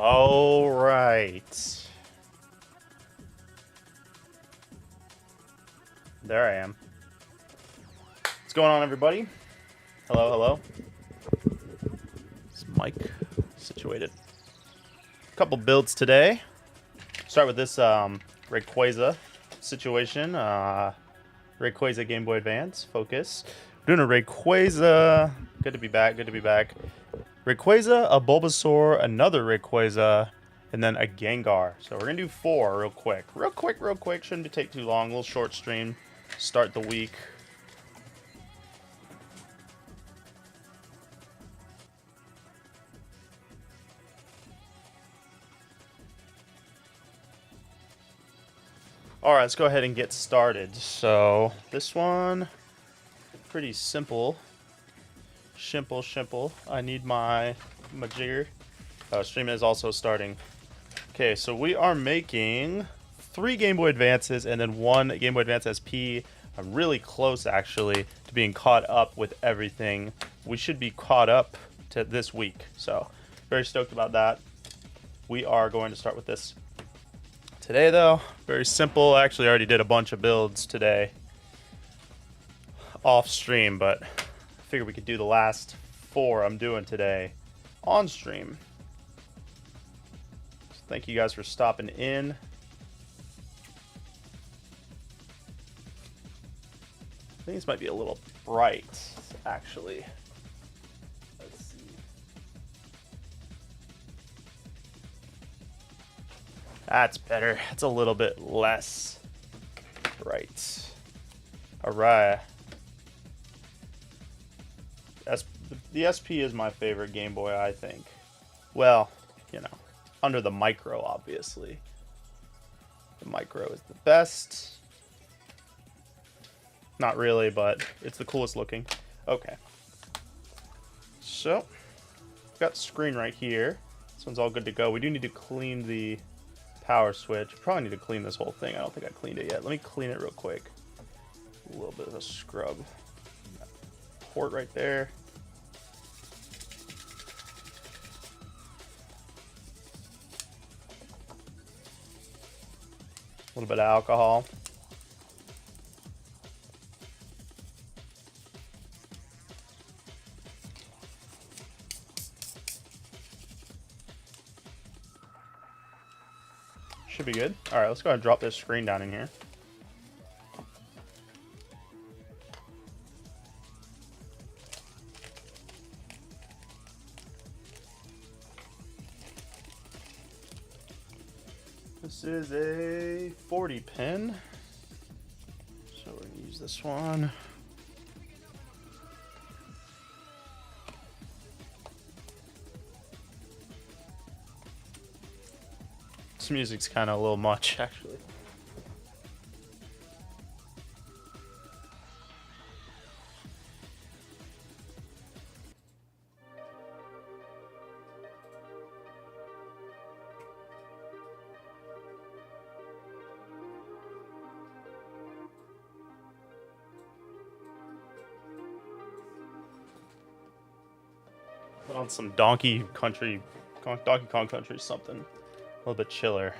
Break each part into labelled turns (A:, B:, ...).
A: All right. There I am. What's going on, everybody? Hello, hello. Is mic situated? A couple builds today. Start with this Rayquaza situation. Rayquaza Game Boy Advance. Focus. Doing a Rayquaza. Good to be back. Good to be back. Rayquaza, a Bulbasaur, another Rayquaza, and then a Gengar. So we're gonna do 4 real quick. Real quick. Shouldn't take too long. A little short stream. Start the week. Alright, let's go ahead and get started. So this one, pretty simple. Simple. I need my jigger. Stream is also starting. Okay, so we are making 3 Game Boy Advances and then 1 Game Boy Advance SP. I'm really close, actually, to being caught up with everything. We should be caught up to this week, so very stoked about that. We are going to start with this today, though. Very simple. I actually already did a bunch of builds today off stream, but I figured we could do the last 4 I'm doing today on stream. So thank you guys for stopping in. I think this might be a little bright, actually. Let's see. That's better. It's a little bit less bright. All right. The SP is my favorite Game Boy, I think. Well, you know, under the Micro, obviously. The Micro is the best. Not really, but it's the coolest looking. Okay. So, got the screen right here. This one's all good to go. We do need to clean the power switch. Probably need to clean this whole thing. I don't think I cleaned it yet. Let me clean it real quick. A little bit of a scrub. Port right there. A little bit of alcohol. Should be good. All right, let's go ahead and drop this screen down in here. This is a 40 pin. So we're gonna use this one. This music's kind of a little much, actually. Put on some Donkey Kong Country, something a little bit chiller.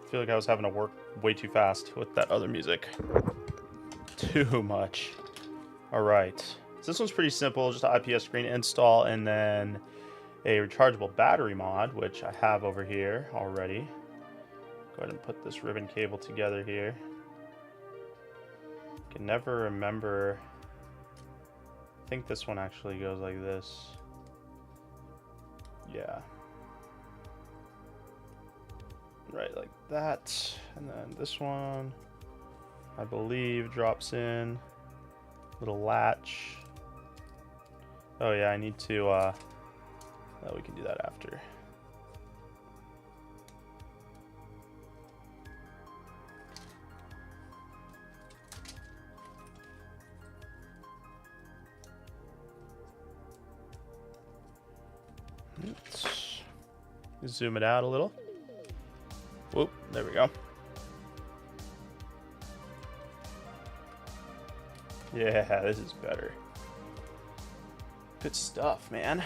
A: I feel like I was having to work way too fast with that other music. Too much. All right. So this one's pretty simple, just an IPS screen install and then a rechargeable battery mod, which I have over here already. Go ahead and put this ribbon cable together here. Can never remember. I think this one actually goes like this. Yeah. Right, like that. And then this one, I believe, drops in. Little latch. Oh yeah, I need to, oh, we can do that after. Let's zoom it out a little. Whoop, there we go. Yeah, this is better. Good stuff, man.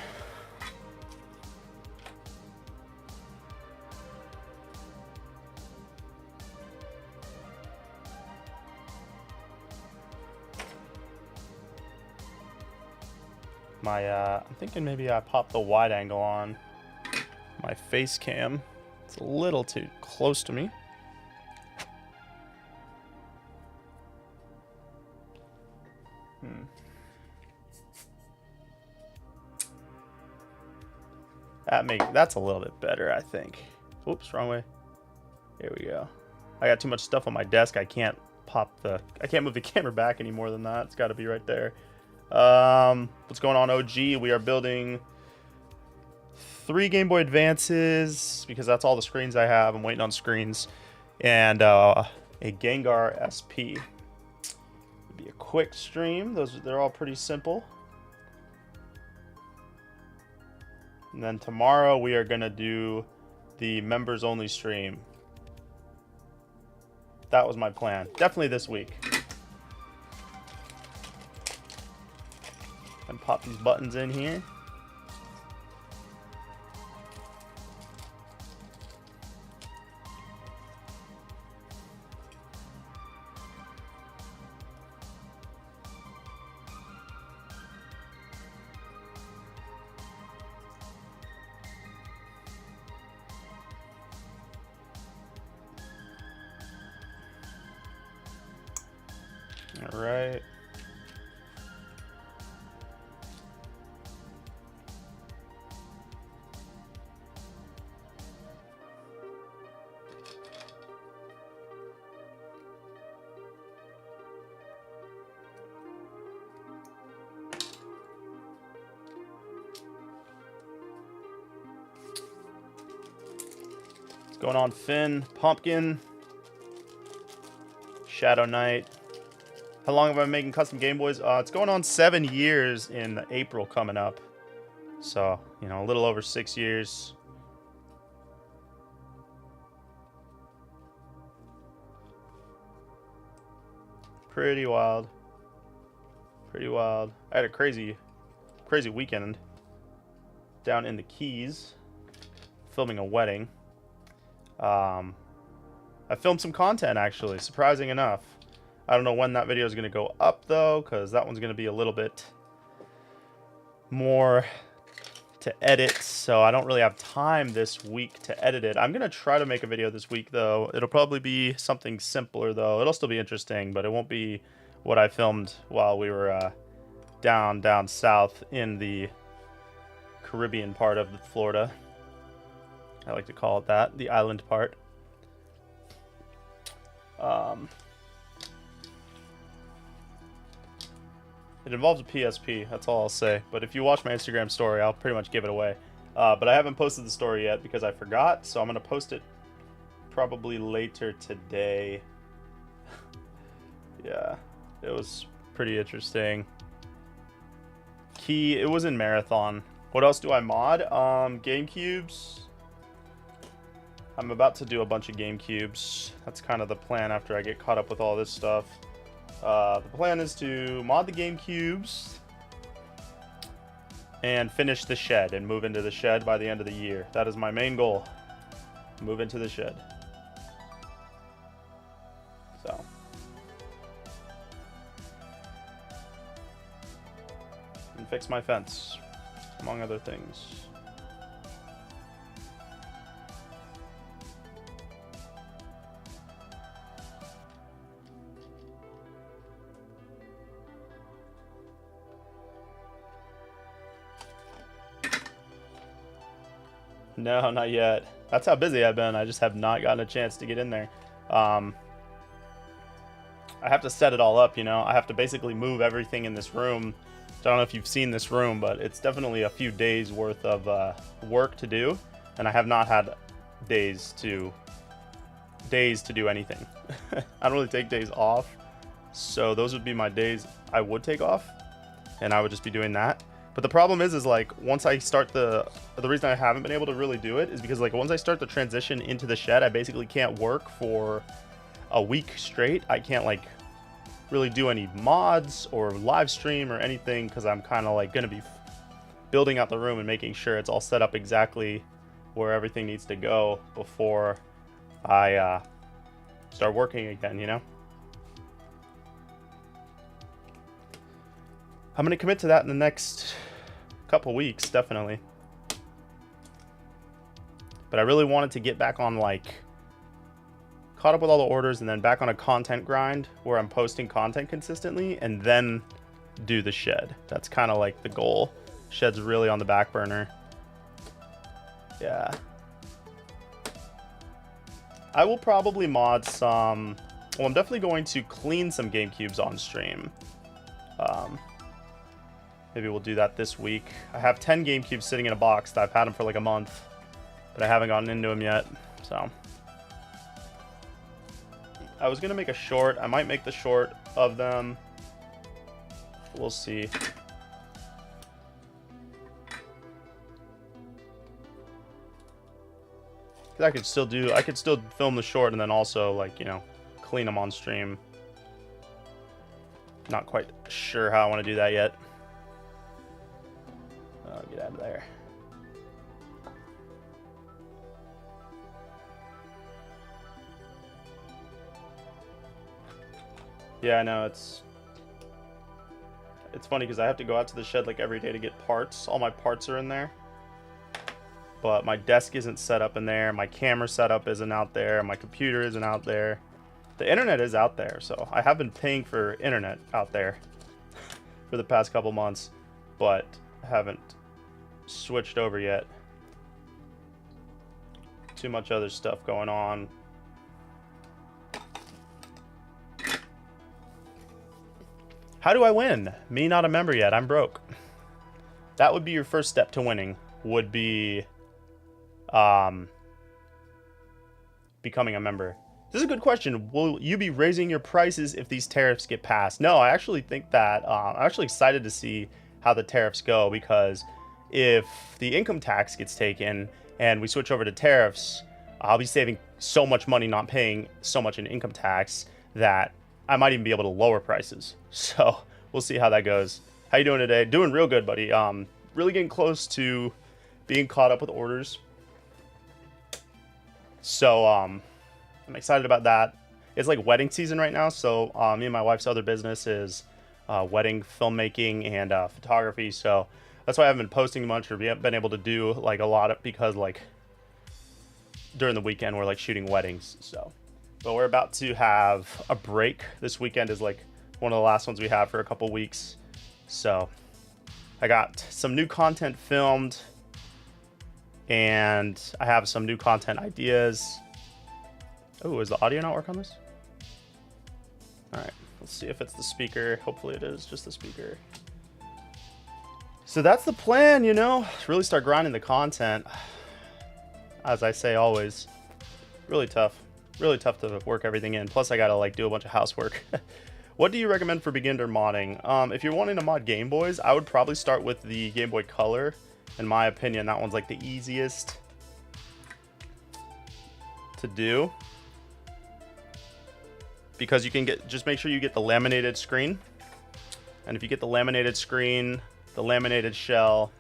A: My, I'm thinking maybe I pop the wide angle on my face cam. It's a little too close to me. That's a little bit better, I think. Oops, wrong way. There we go. I got too much stuff on my desk. I can't move the camera back any more than that. It's got to be right there. What's going on, OG? We are building 3 Game Boy Advances because that's all the screens I have. I'm waiting on screens. And a Gengar SP. It'll be a quick stream. They're all pretty simple. And then tomorrow we are going to do the members only stream. That was my plan. Definitely this week. And pop these buttons in here. All right. What's going on, Finn? Pumpkin. Shadow Knight. How long have I been making custom Game Boys? It's going on 7 years in April coming up. So, you know, a little over 6 years. Pretty wild. Pretty wild. I had a crazy weekend down in the Keys filming a wedding. I filmed some content, actually, surprising enough. I don't know when that video is going to go up, though, because that one's going to be a little bit more to edit, so I don't really have time this week to edit it. I'm going to try to make a video this week, though. It'll probably be something simpler, though. It'll still be interesting, but it won't be what I filmed while we were down south in the Caribbean part of Florida. I like to call it that, the island part. It involves a PSP, that's all I'll say. But if you watch my Instagram story, I'll pretty much give it away. But I haven't posted the story yet because I forgot, so I'm going to post it probably later today. Yeah, it was pretty interesting. It was in Marathon. What else do I mod? GameCubes. I'm about to do a bunch of GameCubes. That's kind of the plan after I get caught up with all this stuff. The plan is to mod the GameCubes and finish the shed and move into the shed by the end of the year. That is my main goal. Move into the shed. So. And fix my fence, among other things. No, not yet. That's how busy I've been. I just have not gotten a chance to get in there. I have to set it all up, you know. I have to basically move everything in this room. I don't know if you've seen this room, but it's definitely a few days worth of work to do, and I have not had days to do anything. I don't really take days off, so those would be my days I would take off, and I would just be doing that. But the problem is like once I start the reason I haven't been able to really do it is because like once I start the transition into the shed, I basically can't work for a week straight. I can't like really do any mods or live stream or anything because I'm kind of like going to be building out the room and making sure it's all set up exactly where everything needs to go before I start working again, you know? I'm going to commit to that in the next couple weeks, definitely. But I really wanted to get back on, like, caught up with all the orders and then back on a content grind where I'm posting content consistently and then do the shed. That's kind of like the goal. Shed's really on the back burner. Yeah. I will probably mod some... Well, I'm definitely going to clean some GameCubes on stream. Maybe we'll do that this week. I have 10 GameCubes sitting in a box that I've had them for like a month, but I haven't gotten into them yet, so... I was going to make a short. I might make the short of them. We'll see. I could still film the short and then also, like, you know, clean them on stream. Not quite sure how I want to do that yet. Get out of there. Yeah, I know, it's funny because I have to go out to the shed like every day to get parts. All my parts are in there. But my desk isn't set up in there, my camera setup isn't out there, my computer isn't out there. The internet is out there, so I have been paying for internet out there for the past couple months, but haven't switched over yet. Too much other stuff going on. How do I win? Me not a member yet. I'm broke. That would be your first step to winning. Would be becoming a member. This is a good question. Will you be raising your prices if these tariffs get passed? No, I actually think that I'm actually excited to see how the tariffs go, because if the income tax gets taken and we switch over to tariffs, I'll be saving so much money not paying so much in income tax that I might even be able to lower prices. So we'll see how that goes. How you doing today? Doing real good, buddy. Really getting close to being caught up with orders. So I'm excited about that. It's like wedding season right now. So me and my wife's other business is wedding filmmaking and photography. So that's why I haven't been posting much or been able to do like a lot of, because like during the weekend we're like shooting weddings. So. But we're about to have a break. This weekend is like one of the last ones we have for a couple weeks. So I got some new content filmed and I have some new content ideas. Oh, is the audio not work on this? All right, let's see if it's the speaker. Hopefully it is just the speaker. So that's the plan, you know, really start grinding the content. As I say always, really tough. Really tough to work everything in. Plus, I gotta like do a bunch of housework. What do you recommend for beginner modding? If you're wanting to mod Game Boys, I would probably start with the Game Boy Color. In my opinion, that one's like the easiest to do, because you can get, just make sure you get the laminated screen. And if you get the laminated screen, the laminated shell,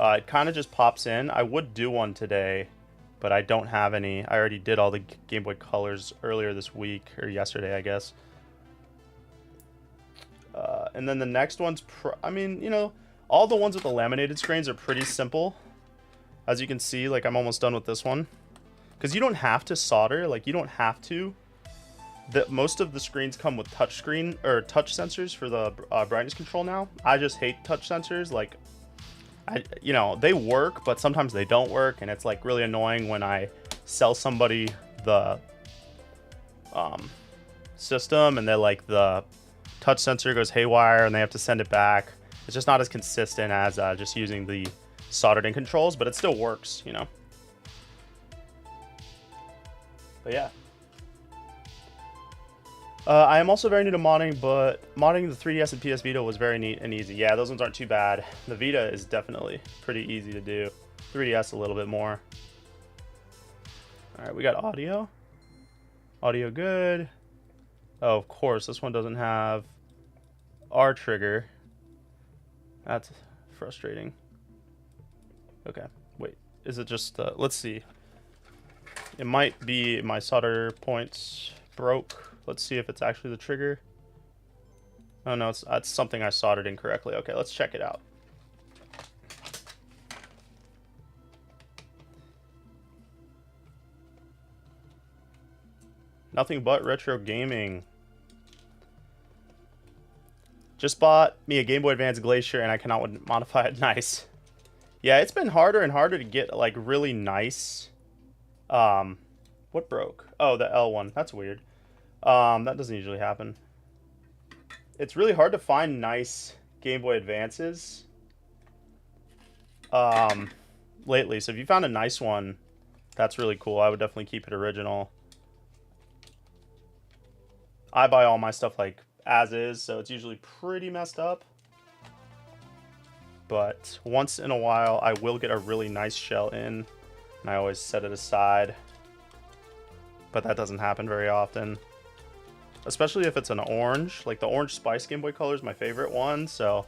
A: it kind of just pops in. I would do one today, but I don't have any. I already did all the Game Boy Colors earlier this week, or yesterday, I guess. And then the next one's, I mean, you know, all the ones with the laminated screens are pretty simple. As you can see, like I'm almost done with this one. Because you don't have to solder, like you don't have to. Most of the screens come with touch screen, or touch sensors for the brightness control now. I just hate touch sensors, like, you know, they work, but sometimes they don't work, and it's like really annoying when I sell somebody the system and they're like, the touch sensor goes haywire and they have to send it back. It's just not as consistent as just using the soldered in controls, but it still works, you know. But yeah. I am also very new to modding, but modding the 3DS and PS Vita was very neat and easy. Yeah, those ones aren't too bad. The Vita is definitely pretty easy to do. 3DS a little bit more. Alright, we got audio. Audio good. Oh, of course, this one doesn't have R trigger. That's frustrating. Okay, wait. Is it just, let's see. It might be my solder points broke. Let's see if it's actually the trigger. Oh no, it's something I soldered incorrectly. Okay, let's check it out. Nothing but retro gaming. Just bought me a Game Boy Advance Glacier and I cannot modify it. Nice. Yeah, it's been harder and harder to get like really nice. What broke? Oh, the L one. That's weird. That doesn't usually happen. It's really hard to find nice Game Boy Advances lately. So if you found a nice one, that's really cool. I would definitely keep it original. I buy all my stuff like as is, so it's usually pretty messed up. But once in a while, I will get a really nice shell in, and I always set it aside. But that doesn't happen very often. Especially if it's an orange. Like the Orange Spice Game Boy Color is my favorite one, so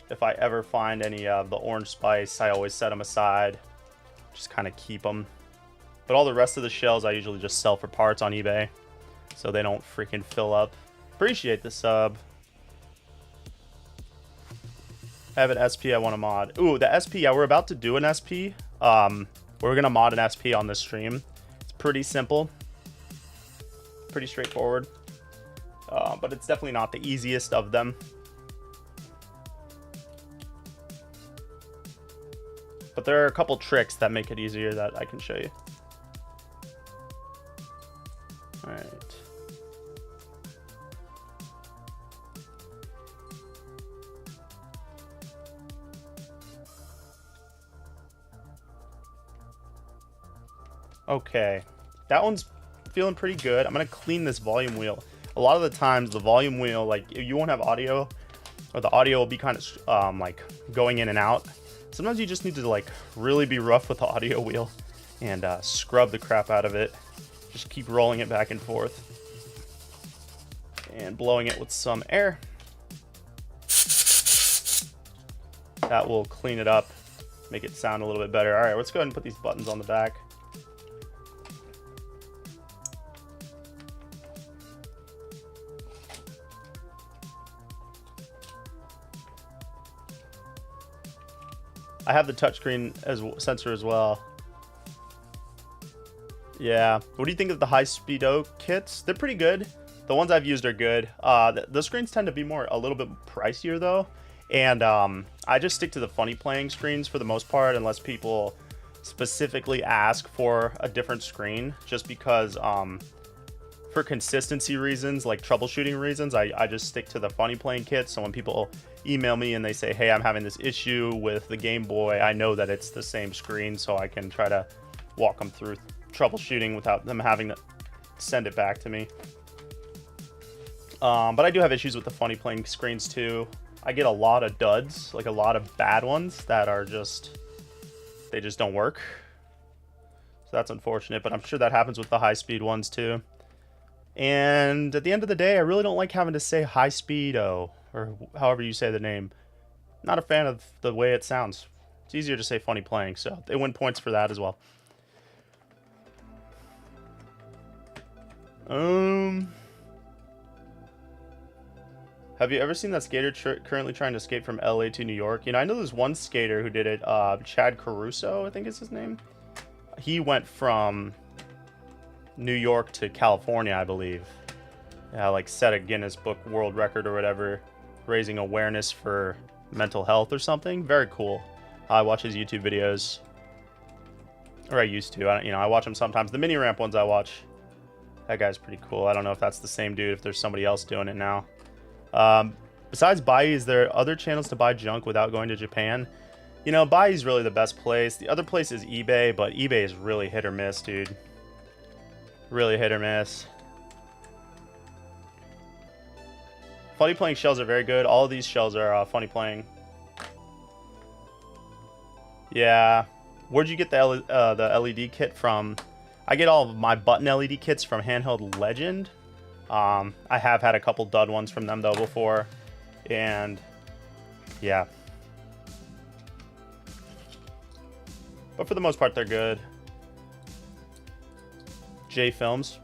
A: if I ever find any of the Orange Spice, I always set them aside. Just kind of keep them. But all the rest of the shells I usually just sell for parts on eBay, so they don't freaking fill up. Appreciate the sub. I have an SP I want to mod. Ooh, the SP, yeah, we're about to do an SP. We're going to mod an SP on this stream. It's pretty simple. Pretty straightforward. But it's definitely not the easiest of them. But there are a couple tricks that make it easier that I can show you. Alright. Okay, that one's feeling pretty good. I'm gonna clean this volume wheel. A lot of the times the volume wheel, like you won't have audio, or the audio will be kind of like going in and out. Sometimes you just need to like really be rough with the audio wheel and scrub the crap out of it. Just keep rolling it back and forth and blowing it with some air. That will clean it up, make it sound a little bit better. All right, let's go ahead and put these buttons on the back. I have the touchscreen sensor as well. Yeah. What do you think of the high speedo kits? They're pretty good. The ones I've used are good. The screens tend to be a little bit pricier though. And I just stick to the funny playing screens for the most part, unless people specifically ask for a different screen, just because for consistency reasons, like troubleshooting reasons, I just stick to the funny playing kit. So when people email me and they say, hey, I'm having this issue with the Game Boy, I know that it's the same screen, so I can try to walk them through troubleshooting without them having to send it back to me. But I do have issues with the funny playing screens too. I get a lot of duds, like a lot of bad ones that are just, they just don't work. So that's unfortunate, but I'm sure that happens with the high speed ones too. And at the end of the day, I really don't like having to say high speedo, or however you say the name. Not a fan of the way it sounds. It's easier to say funny playing, so they win points for that as well. Have you ever seen that skater currently trying to skate from LA to New York? You know, I know there's one skater who did it, Chad Caruso, I think is his name. He went from New York to California, I believe. Yeah, like set a Guinness Book World Record or whatever, raising awareness for mental health or something. Very cool. I watch his YouTube videos, or I used to. I watch them sometimes. The mini ramp ones I watch. That guy's pretty cool. I don't know if that's the same dude, if there's somebody else doing it now. Besides Bai, is there other channels to buy junk without going to Japan? You know, Bai is really the best place. The other place is eBay, but eBay is really hit or miss, dude. Really hit or miss. Funny playing shells are very good. All of these shells are funny playing. Yeah. Where'd you get the LED kit from? I get all of my button LED kits from Handheld Legend. I have had a couple dud ones from them though before, and yeah. But for the most part, they're good. J Films.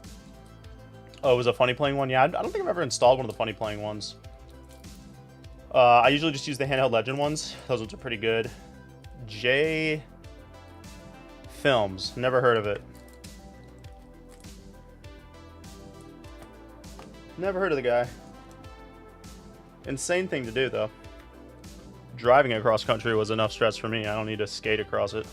A: Oh, it was a funny playing one? Yeah, I don't think I've ever installed one of the funny playing ones. I usually just use the handheld legend ones. Those ones are pretty good. J Films. Never heard of it. Never heard of the guy. Insane thing to do, though. Driving across country was enough stress for me. I don't need to skate across it.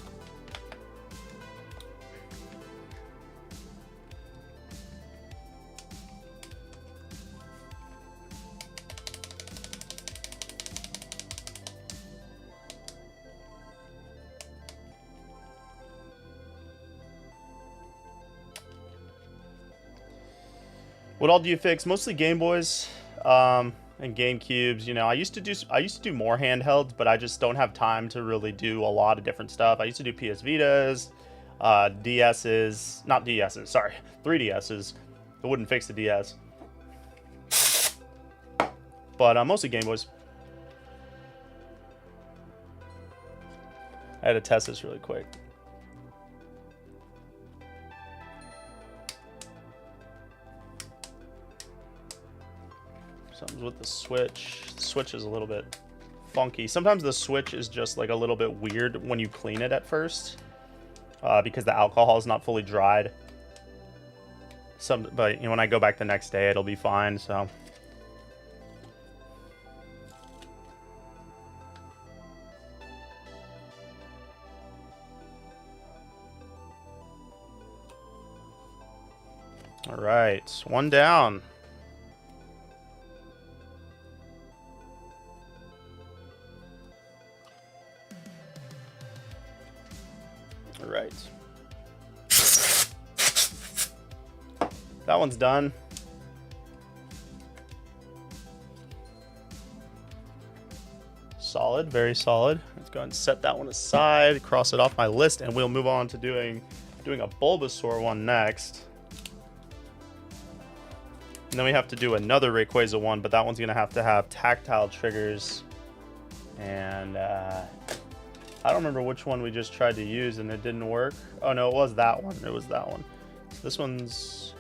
A: What all do you fix? Mostly Game Boys and GameCubes. You know, I used to do more handhelds, but I just don't have time to really do a lot of different stuff. I used to do PS Vitas, DSs, not DSs, sorry, 3DSs. It wouldn't fix the DS, but mostly Game Boys. I had to test this really quick. Something's with the Switch. The Switch is a little bit funky. Sometimes the Switch is just like a little bit weird when you clean it at first, because the alcohol is not fully dried. But you know, when I go back the next day, it'll be fine. So. All right, one down. All right. That one's done. Solid, very solid. Let's go ahead and set that one aside, cross it off my list, and we'll move on to doing a Bulbasaur one next. And then we have to do another Rayquaza one, but that one's gonna have to have tactile triggers. And I don't remember which one we just tried to use and it didn't work. Oh no, it was that one. It was that one. So this one's,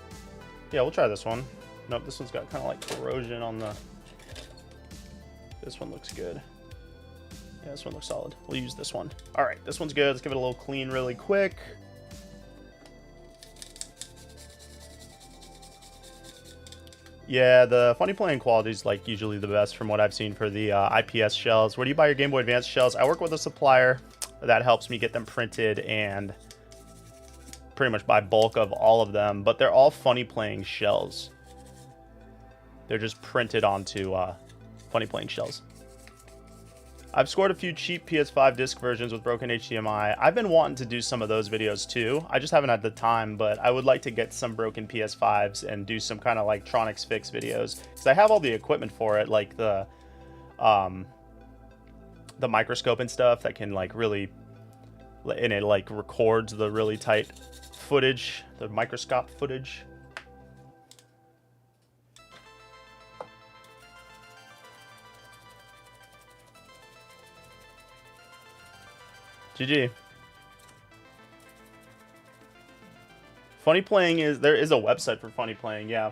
A: yeah, we'll try this one. Nope, this one's got kind of like corrosion on the, this one looks good. Yeah, this one looks solid. We'll use this one. All right, this one's good. Let's give it a little clean really quick. Yeah, the funny playing quality is like usually the best from what I've seen for the IPS shells. Where do you buy your Game Boy Advance shells? I work with a supplier that helps me get them printed and pretty much buy bulk of all of them, but they're all funny playing shells. They're just printed onto funny playing shells. I've scored a few cheap PS5 disc versions with broken HDMI. I've been wanting to do some of those videos too. I just haven't had the time, but I would like to get some broken PS5s and do some kind of like Tronics fix videos, because I have all the equipment for it, like the microscope and stuff that can like really, and it like records the really tight footage, the microscope footage. GG. Funny playing is, there is a website for funny playing, yeah.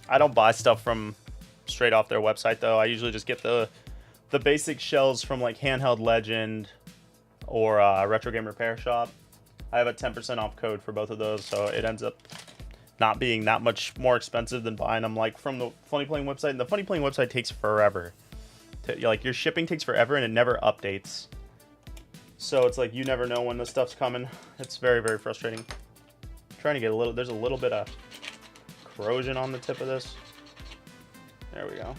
A: I don't buy stuff from straight off their website though. I usually just get the basic shells from like Handheld Legend or Retro Game Repair Shop. I have a 10% off code for both of those, so it ends up not being that much more expensive than buying them like from the Funny Playing website. And the Funny Playing website takes forever. Like your shipping takes forever and it never updates, so it's like you never know when the stuff's coming. It's very, very frustrating. I'm trying to get a little, there's a little bit of corrosion on the tip of this. There we go.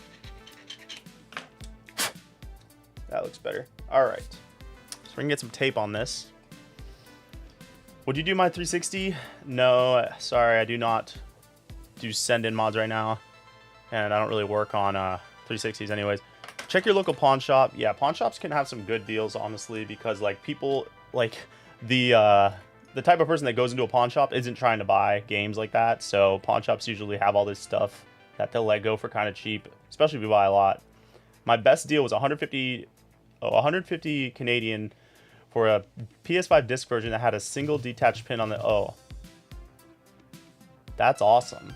A: That looks better. All right, so we can get some tape on this. Would you do my 360? No, sorry, I do not do send in mods right now, and I don't really work on 360s anyways. Check your local pawn shop. Yeah, pawn shops can have some good deals, honestly, because like people, like the type of person that goes into a pawn shop isn't trying to buy games like that. So pawn shops usually have all this stuff that they'll let go for kind of cheap, especially if you buy a lot. My best deal was 150 Canadian for a PS5 disc version that had a single detached pin on the, oh, that's awesome.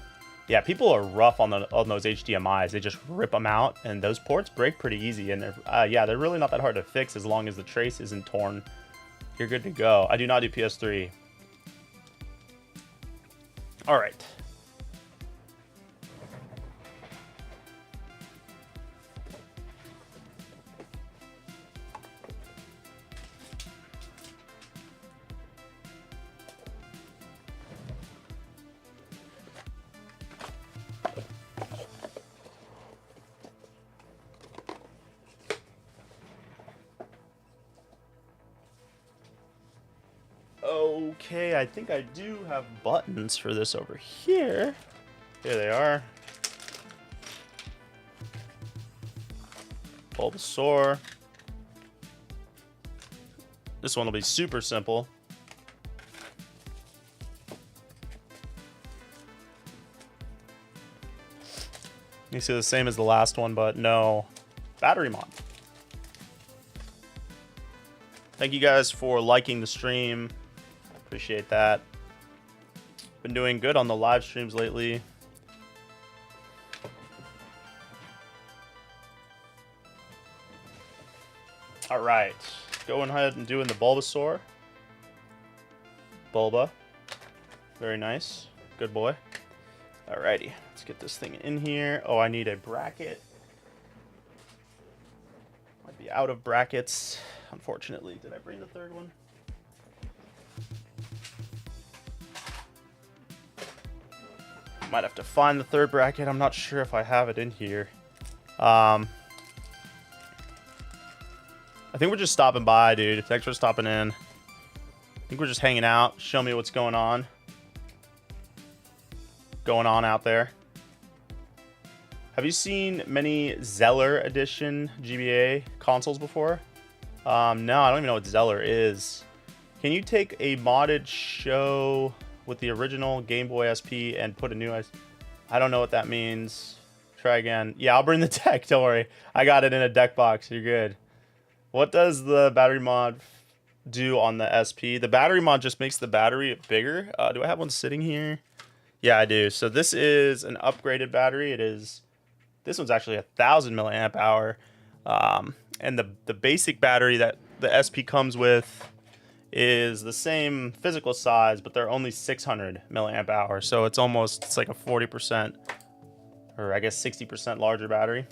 A: Yeah, people are rough on those HDMIs. They just rip them out, and those ports break pretty easy. And yeah, they're really not that hard to fix as long as the trace isn't torn. You're good to go. I do not do PS3. All right. Okay, I think I do have buttons for this over here. Here they are. Bulbasaur. This one will be super simple. You see the same as the last one, but no battery mod. Thank you guys for liking the stream. Appreciate that. Been doing good on the live streams lately. All right, going ahead and doing the Bulbasaur. Bulba, very nice, good boy. Alrighty, let's get this thing in here. Oh, I need a bracket. Might be out of brackets, unfortunately. Did I bring the third one? Might have to find the third bracket. I'm not sure if I have it in here. I think we're just stopping by, dude. Thanks for stopping in. I think we're just hanging out. Show me what's going on. Out there. Have you seen many Zeller Edition GBA consoles before? No, I don't even know what Zeller is. Can you take a modded show with the original Game Boy SP and put a new... I don't know what that means. Try again. Yeah, I'll bring the deck. Don't worry. I got it in a deck box. You're good. What does the battery mod do on the SP? The battery mod just makes the battery bigger. Do I have one sitting here? Yeah, I do. So this is an upgraded battery. This one's actually 1,000 milliamp hour. And the basic battery that the SP comes with is the same physical size, but they're only 600 milliamp hour. So it's like a 40%, or I guess 60% larger battery.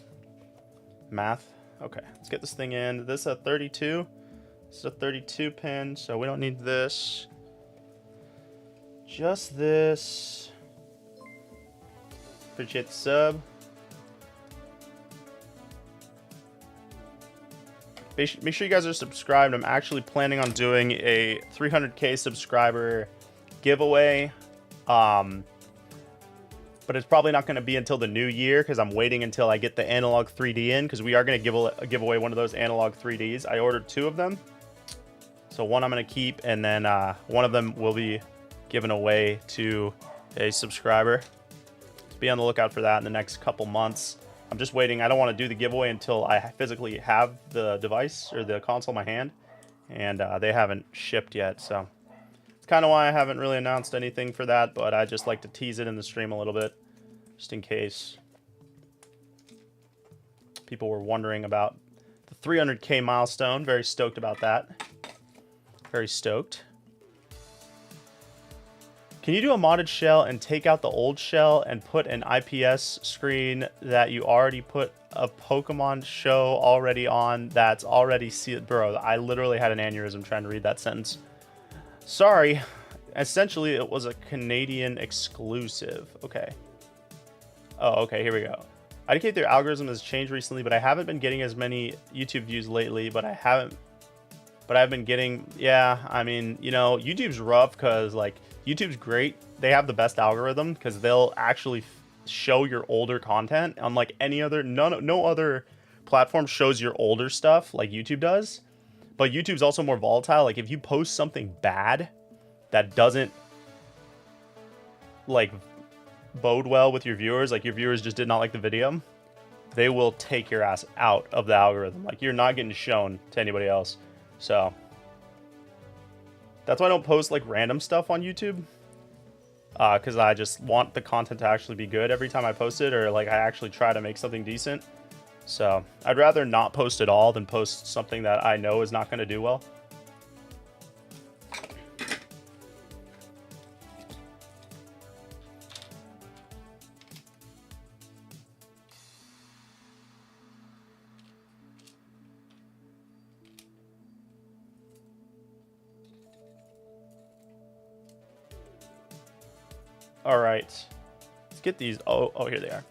A: Math. Okay, let's get this thing in. This is a 32. This is a 32 pin, so we don't need this. Just this. Appreciate the sub. Make sure you guys are subscribed. I'm actually planning on doing a 300k subscriber giveaway. But it's probably not going to be until the new year because I'm waiting until I get the analog 3D in, because we are going to give away one of those analog 3Ds. I ordered 2 of them. So one I'm going to keep, and then one of them will be given away to a subscriber. Be on the lookout for that in the next couple months. I'm just waiting. I don't want to do the giveaway until I physically have the device or the console in my hand, and they haven't shipped yet. So it's kind of why I haven't really announced anything for that, but I just like to tease it in the stream a little bit, just in case people were wondering about the 300k milestone. Very stoked about that. Very stoked. Can you do a modded shell and take out the old shell and put an IPS screen that you already put a Pokemon show already on that's already sealed? Bro, I literally had an aneurysm trying to read that sentence. Sorry. Essentially, it was a Canadian exclusive. Okay. Oh, okay, here we go. IDK, their algorithm has changed recently, but I haven't been getting as many YouTube views lately, but I've been getting, yeah, I mean, you know, YouTube's rough because, like, YouTube's great. They have the best algorithm because they'll actually show your older content. Unlike any other, no other platform shows your older stuff like YouTube does. But YouTube's also more volatile. Like, if you post something bad that doesn't, like, bode well with your viewers, like your viewers just did not like the video, they will take your ass out of the algorithm. Like, you're not getting shown to anybody else. So that's why I don't post like random stuff on YouTube. because I just want the content to actually be good every time I post it, or like I actually try to make something decent. So I'd rather not post at all than post something that I know is not going to do well. All right, let's get these. Oh, here they are.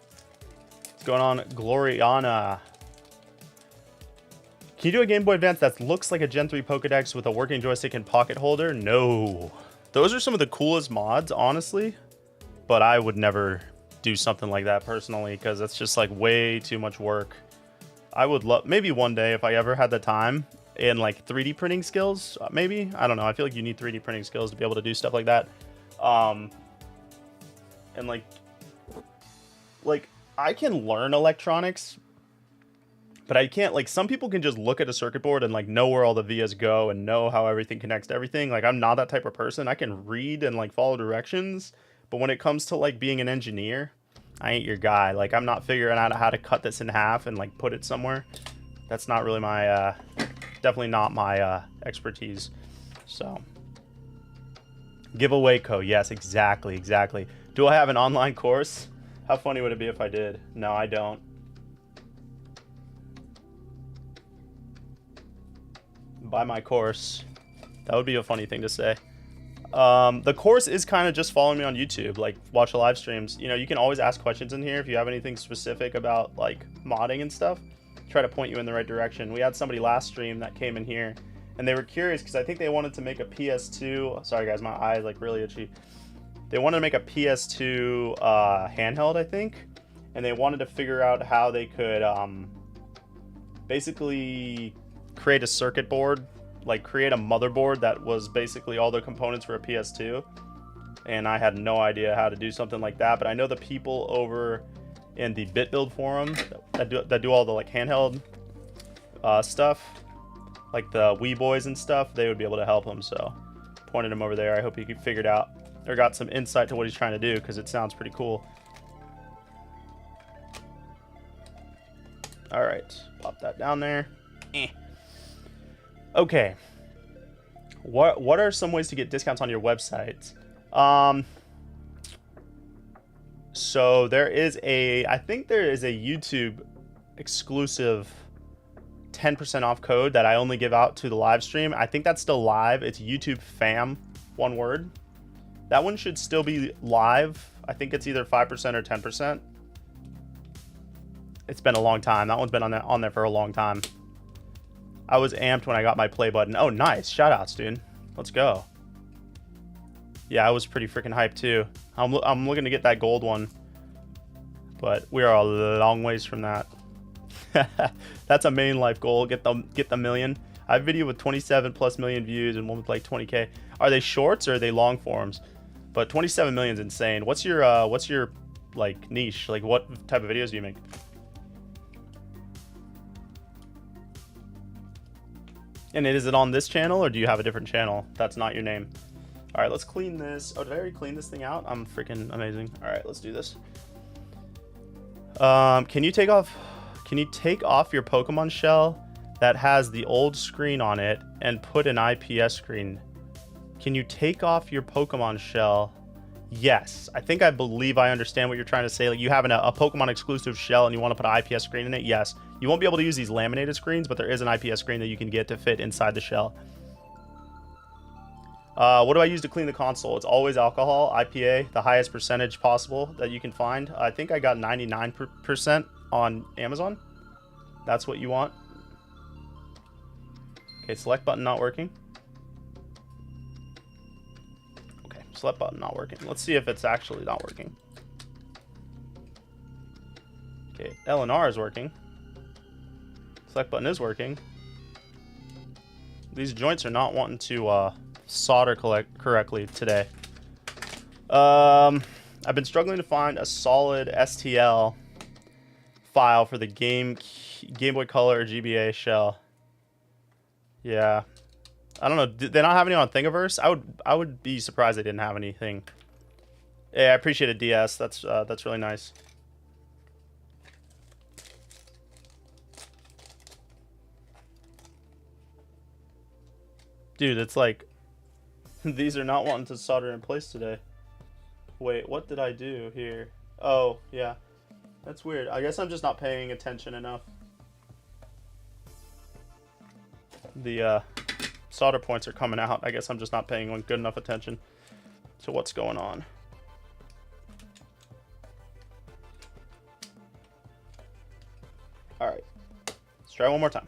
A: What's going on, Gloriana? Can you do a Game Boy Advance that looks like a Gen 3 Pokedex with a working joystick and pocket holder? No. Those are some of the coolest mods, honestly. But I would never do something like that personally, because that's just like way too much work. I would love, maybe one day if I ever had the time and like 3D printing skills, maybe. I don't know. I feel like you need 3D printing skills to be able to do stuff like that. And like I can learn electronics, but I can't, like, some people can just look at a circuit board and like know where all the vias go and know how everything connects to everything. Like, I'm not that type of person. I can read and like follow directions, but when it comes to like being an engineer, I ain't your guy. Like, I'm not figuring out how to cut this in half and like put it somewhere. That's not really my definitely not my expertise. So giveaway code, yes, exactly. Do I have an online course? How funny would it be if I did? No, I don't. Buy my course. That would be a funny thing to say. The course is kind of just following me on YouTube, like watch the live streams. You know, you can always ask questions in here if you have anything specific about like modding and stuff. Try to point you in the right direction. We had somebody last stream that came in here and they were curious because I think they wanted to make a PS2. Sorry guys, my eye is like really itchy. They wanted to make a PS2 handheld, I think, and they wanted to figure out how they could basically create a circuit board, like create a motherboard that was basically all the components for a PS2. And I had no idea how to do something like that, but I know the people over in the BitBuild forum that do all the like handheld stuff, like the Wii Boys and stuff, they would be able to help him. So pointed him over there. I hope he figured out or got some insight to what he's trying to do, because it sounds pretty cool. All right, pop that down there. Okay, what are some ways to get discounts on your website? So there is I think there is a YouTube exclusive 10% off code that I only give out to the live stream. I think that's still live. It's YouTube fam, one word. That one should still be live. I think it's either 5% or 10%. It's been a long time. That one's been on there for a long time. I was amped when I got my play button. Oh, nice. Shoutouts, dude. Let's go. Yeah, I was pretty freaking hyped too. I'm looking to get that gold one, but we are a long ways from that. That's a main life goal. Get the million. I have a video with 27+ million views and one with like 20K. Are they shorts or are they long forms? But 27 million is insane. What's your like niche? Like, what type of videos do you make? And is it on this channel or do you have a different channel that's not your name? All right, let's clean this. Oh, did I already clean this thing out? I'm freaking amazing. All right, let's do this. Can you take off your Pokemon shell that has the old screen on it and put an IPS screen? Can you take off your Pokemon shell? Yes, I believe I understand what you're trying to say. Like, you have a Pokemon exclusive shell and you want to put an IPS screen in it. Yes, you won't be able to use these laminated screens, but there is an IPS screen that you can get to fit inside the shell. What do I use to clean the console? It's always alcohol, IPA, the highest percentage possible that you can find. I think I got 99% on Amazon. That's what you want. Okay, select button not working. Okay, select button not working. Let's see if it's actually not working. Okay, L and R is working. Select button is working. These joints are not wanting to solder correctly today. I've been struggling to find a solid STL file for the Game Boy Color GBA shell. Yeah, I don't know. Did they not have any on Thingiverse? I would be surprised they didn't have anything. Yeah, I appreciate it, DS. That's really nice. Dude, it's like these are not wanting to solder in place today. Wait, what did I do here? Oh, yeah. That's weird. I guess I'm just not paying attention enough. The solder points are coming out. I guess I'm just not paying good enough attention to what's going on. Alright. Let's try one more time.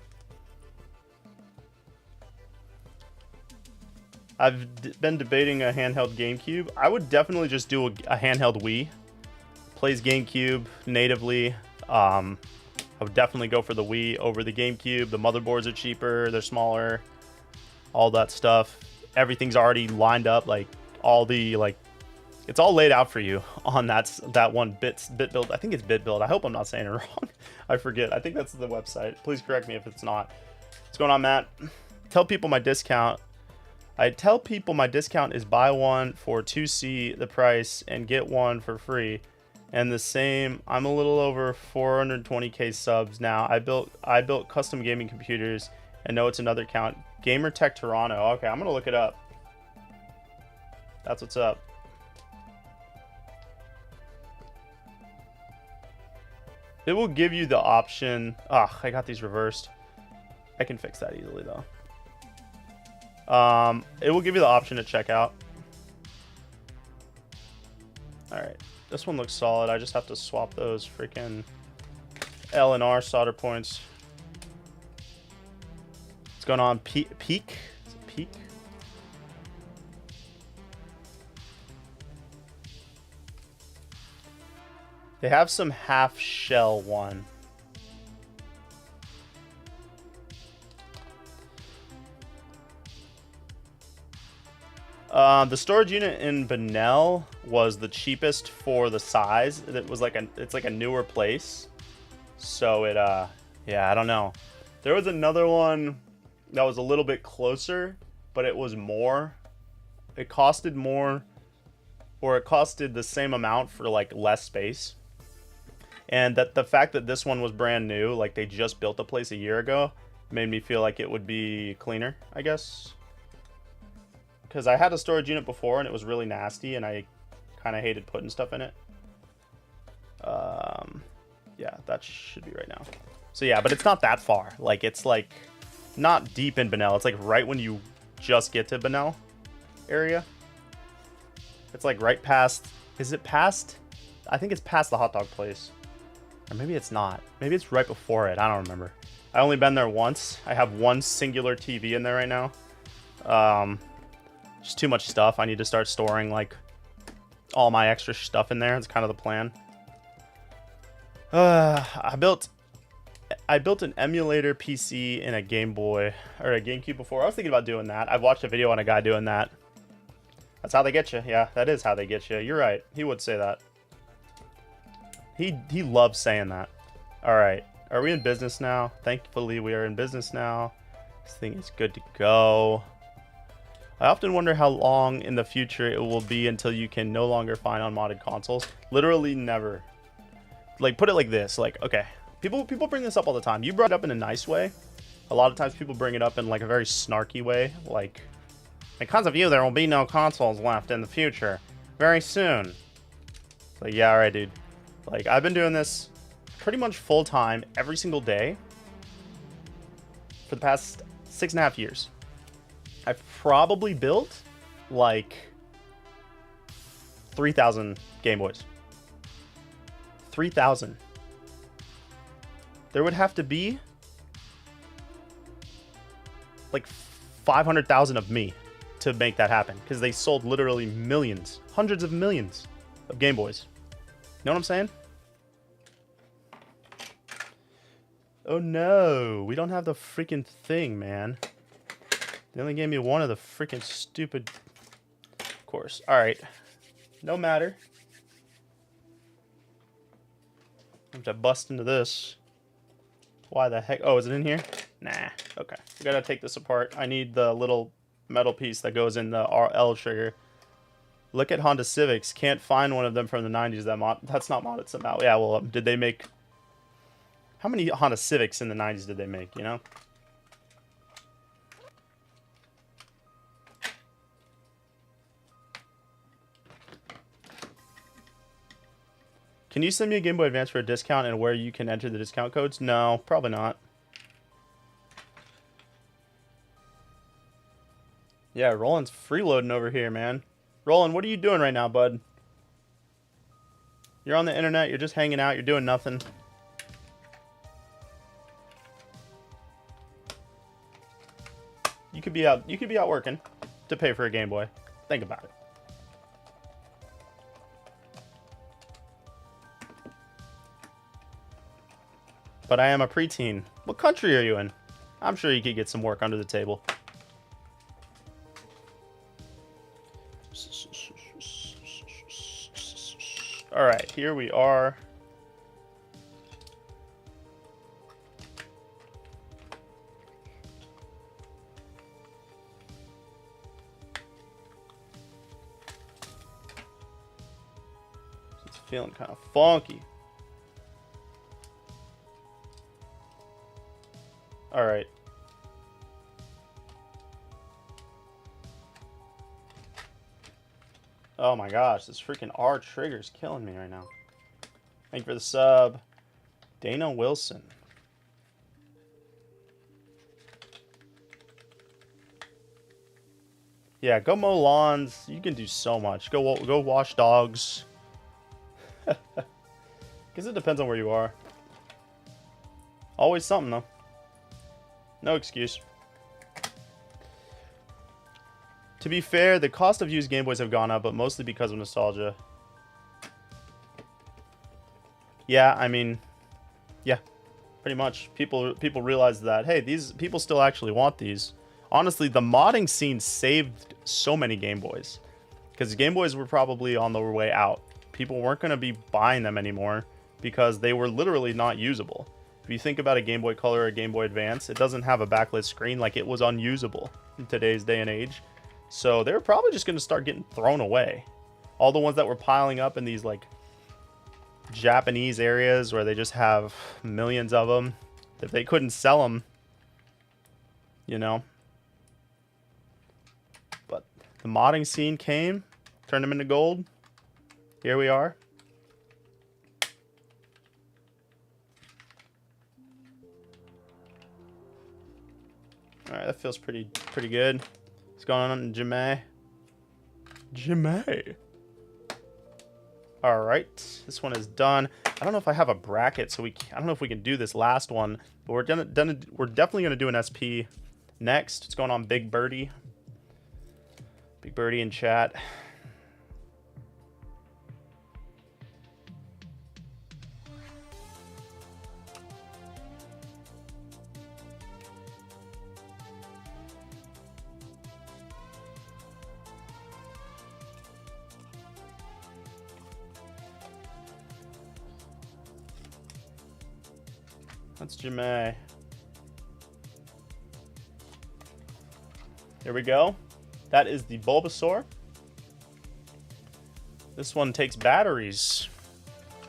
A: I've been debating a handheld GameCube. I would definitely just do a handheld Wii. Plays GameCube natively. I would definitely go for the Wii over the GameCube. The motherboards are cheaper. They're smaller. All that stuff. Everything's already lined up. Like all the it's all laid out for you on that one bit build. I think it's bit build. I hope I'm not saying it wrong. I forget. I think that's the website. Please correct me if it's not. What's going on, Matt? Tell people my discount. I tell people my discount is buy one for 2C the price and get one for free. And the same, I'm a little over 420k subs now. I built custom gaming computers and know it's another account. Gamertech Toronto. Okay, I'm gonna look it up. That's what's up. It will give you the option. Ugh, I got these reversed. I can fix that easily though. It will give you the option to check out. Alright, this one looks solid. I just have to swap those freaking L and R solder points. What's going on? Peak? Is it Peak? They have some half shell one. The storage unit in Benel was the cheapest for the size. It was like it's like a newer place. So it yeah, I don't know. There was another one that was a little bit closer, but it was more. It costed more, or it costed the same amount for like less space. And that the fact that this one was brand new, like they just built the place a year ago, made me feel like it would be cleaner, I guess. Because I had a storage unit before and it was really nasty and I kind of hated putting stuff in it. Yeah, that should be right now. So yeah, but it's not that far. Like, it's like not deep in Benel. It's like right when you just get to Benel area. It's like right past, is it past? I think it's past the hot dog place. Or maybe it's not. Maybe it's right before it. I don't remember. I only been there once. I have one singular TV in there right now. Just too much stuff. I need to start storing like all my extra stuff in there. It's kind of the plan. I built an emulator PC in a Game Boy or a GameCube before. I was thinking about doing that. I've watched a video on a guy doing that. That's how they get you. Yeah, that is how they get you. You're right. He would say that. He loves saying that. All right. Are we in business now? Thankfully, we are in business now. This thing is good to go. I often wonder how long in the future it will be until you can no longer find unmodded consoles. Literally never. Like, put it like this. Like, okay. People bring this up all the time. You brought it up in a nice way. A lot of times people bring it up in like a very snarky way. Like, because of you, there will be no consoles left in the future. Very soon. It's like, yeah, alright, dude. Like, I've been doing this pretty much full time every single day for the past 6.5 years. I've probably built like 3,000 Game Boys. 3,000. There would have to be like 500,000 of me to make that happen, because they sold literally millions, hundreds of millions of Game Boys. You know what I'm saying? Oh no, we don't have the freaking thing, man. They only gave me one of the freaking stupid... Of course. Alright. No matter. I have to bust into this. Why the heck? Oh, is it in here? Nah. Okay. We gotta take this apart. I need the little metal piece that goes in the L trigger. Look at Honda Civics. Can't find one of them from the 90s that's not modded somehow. Yeah, well, did they make... How many Honda Civics in the 90s did they make, you know? Can you send me a Game Boy Advance for a discount and where you can enter the discount codes? No, probably not. Yeah, Roland's freeloading over here, man. Roland, what are you doing right now, bud? You're on the internet, you're just hanging out, you're doing nothing. You could be out working to pay for a Game Boy. Think about it. But I am a preteen. What country are you in? I'm sure you could get some work under the table. Alright, here we are. It's feeling kind of funky. Alright. Oh my gosh, this freaking R trigger is killing me right now. Thank you for the sub. Dana Wilson. Yeah, go mow lawns. You can do so much. Go wash dogs. Because it depends on where you are. Always something, though. No excuse. To be fair, the cost of used Game Boys have gone up, but mostly because of nostalgia. Yeah, I mean, yeah, pretty much. People realize that, hey, these people still actually want these. Honestly, the modding scene saved so many Game Boys. Because Game Boys were probably on their way out. People weren't going to be buying them anymore because they were literally not usable. If you think about a Game Boy Color or a Game Boy Advance, it doesn't have a backlit screen. Like, it was unusable in today's day and age. So they were probably just going to start getting thrown away. All the ones that were piling up in these, like, Japanese areas where they just have millions of them, if they couldn't sell them, you know. But the modding scene came, turned them into gold. Here we are. Alright, that feels pretty good. What's going on in GBA? GBA. Alright, this one is done. I don't know if I have a bracket, so I don't know if we can do this last one, but we're definitely gonna do an SP next. What's going on, Big Birdie? Big Birdie in chat. That's GBA. Here we go. That is the Bulbasaur. This one takes batteries.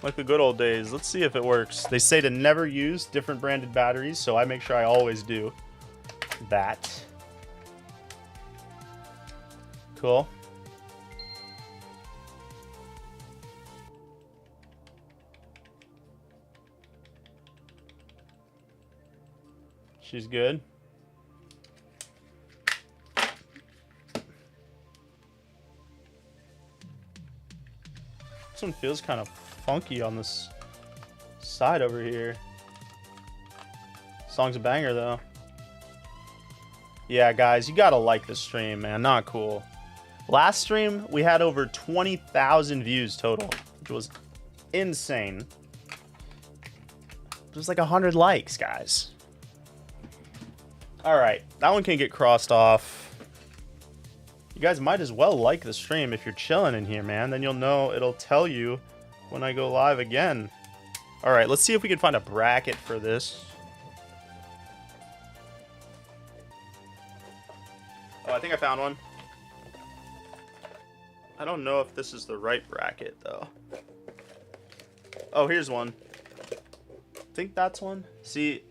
A: Like the good old days. Let's see if it works. They say to never use different branded batteries, so I make sure I always do that. Cool. She's good. This one feels kind of funky on this side over here. Song's a banger, though. Yeah, guys, you gotta like this stream, man. Not cool. Last stream, we had over 20,000 views total, which was insane. There's like 100 likes, guys. Alright, that one can get crossed off. You guys might as well like the stream if you're chilling in here, man. Then you'll know, it'll tell you when I go live again. Alright, let's see if we can find a bracket for this. Oh, I think I found one. I don't know if this is the right bracket, though. Oh, here's one. I think that's one. See,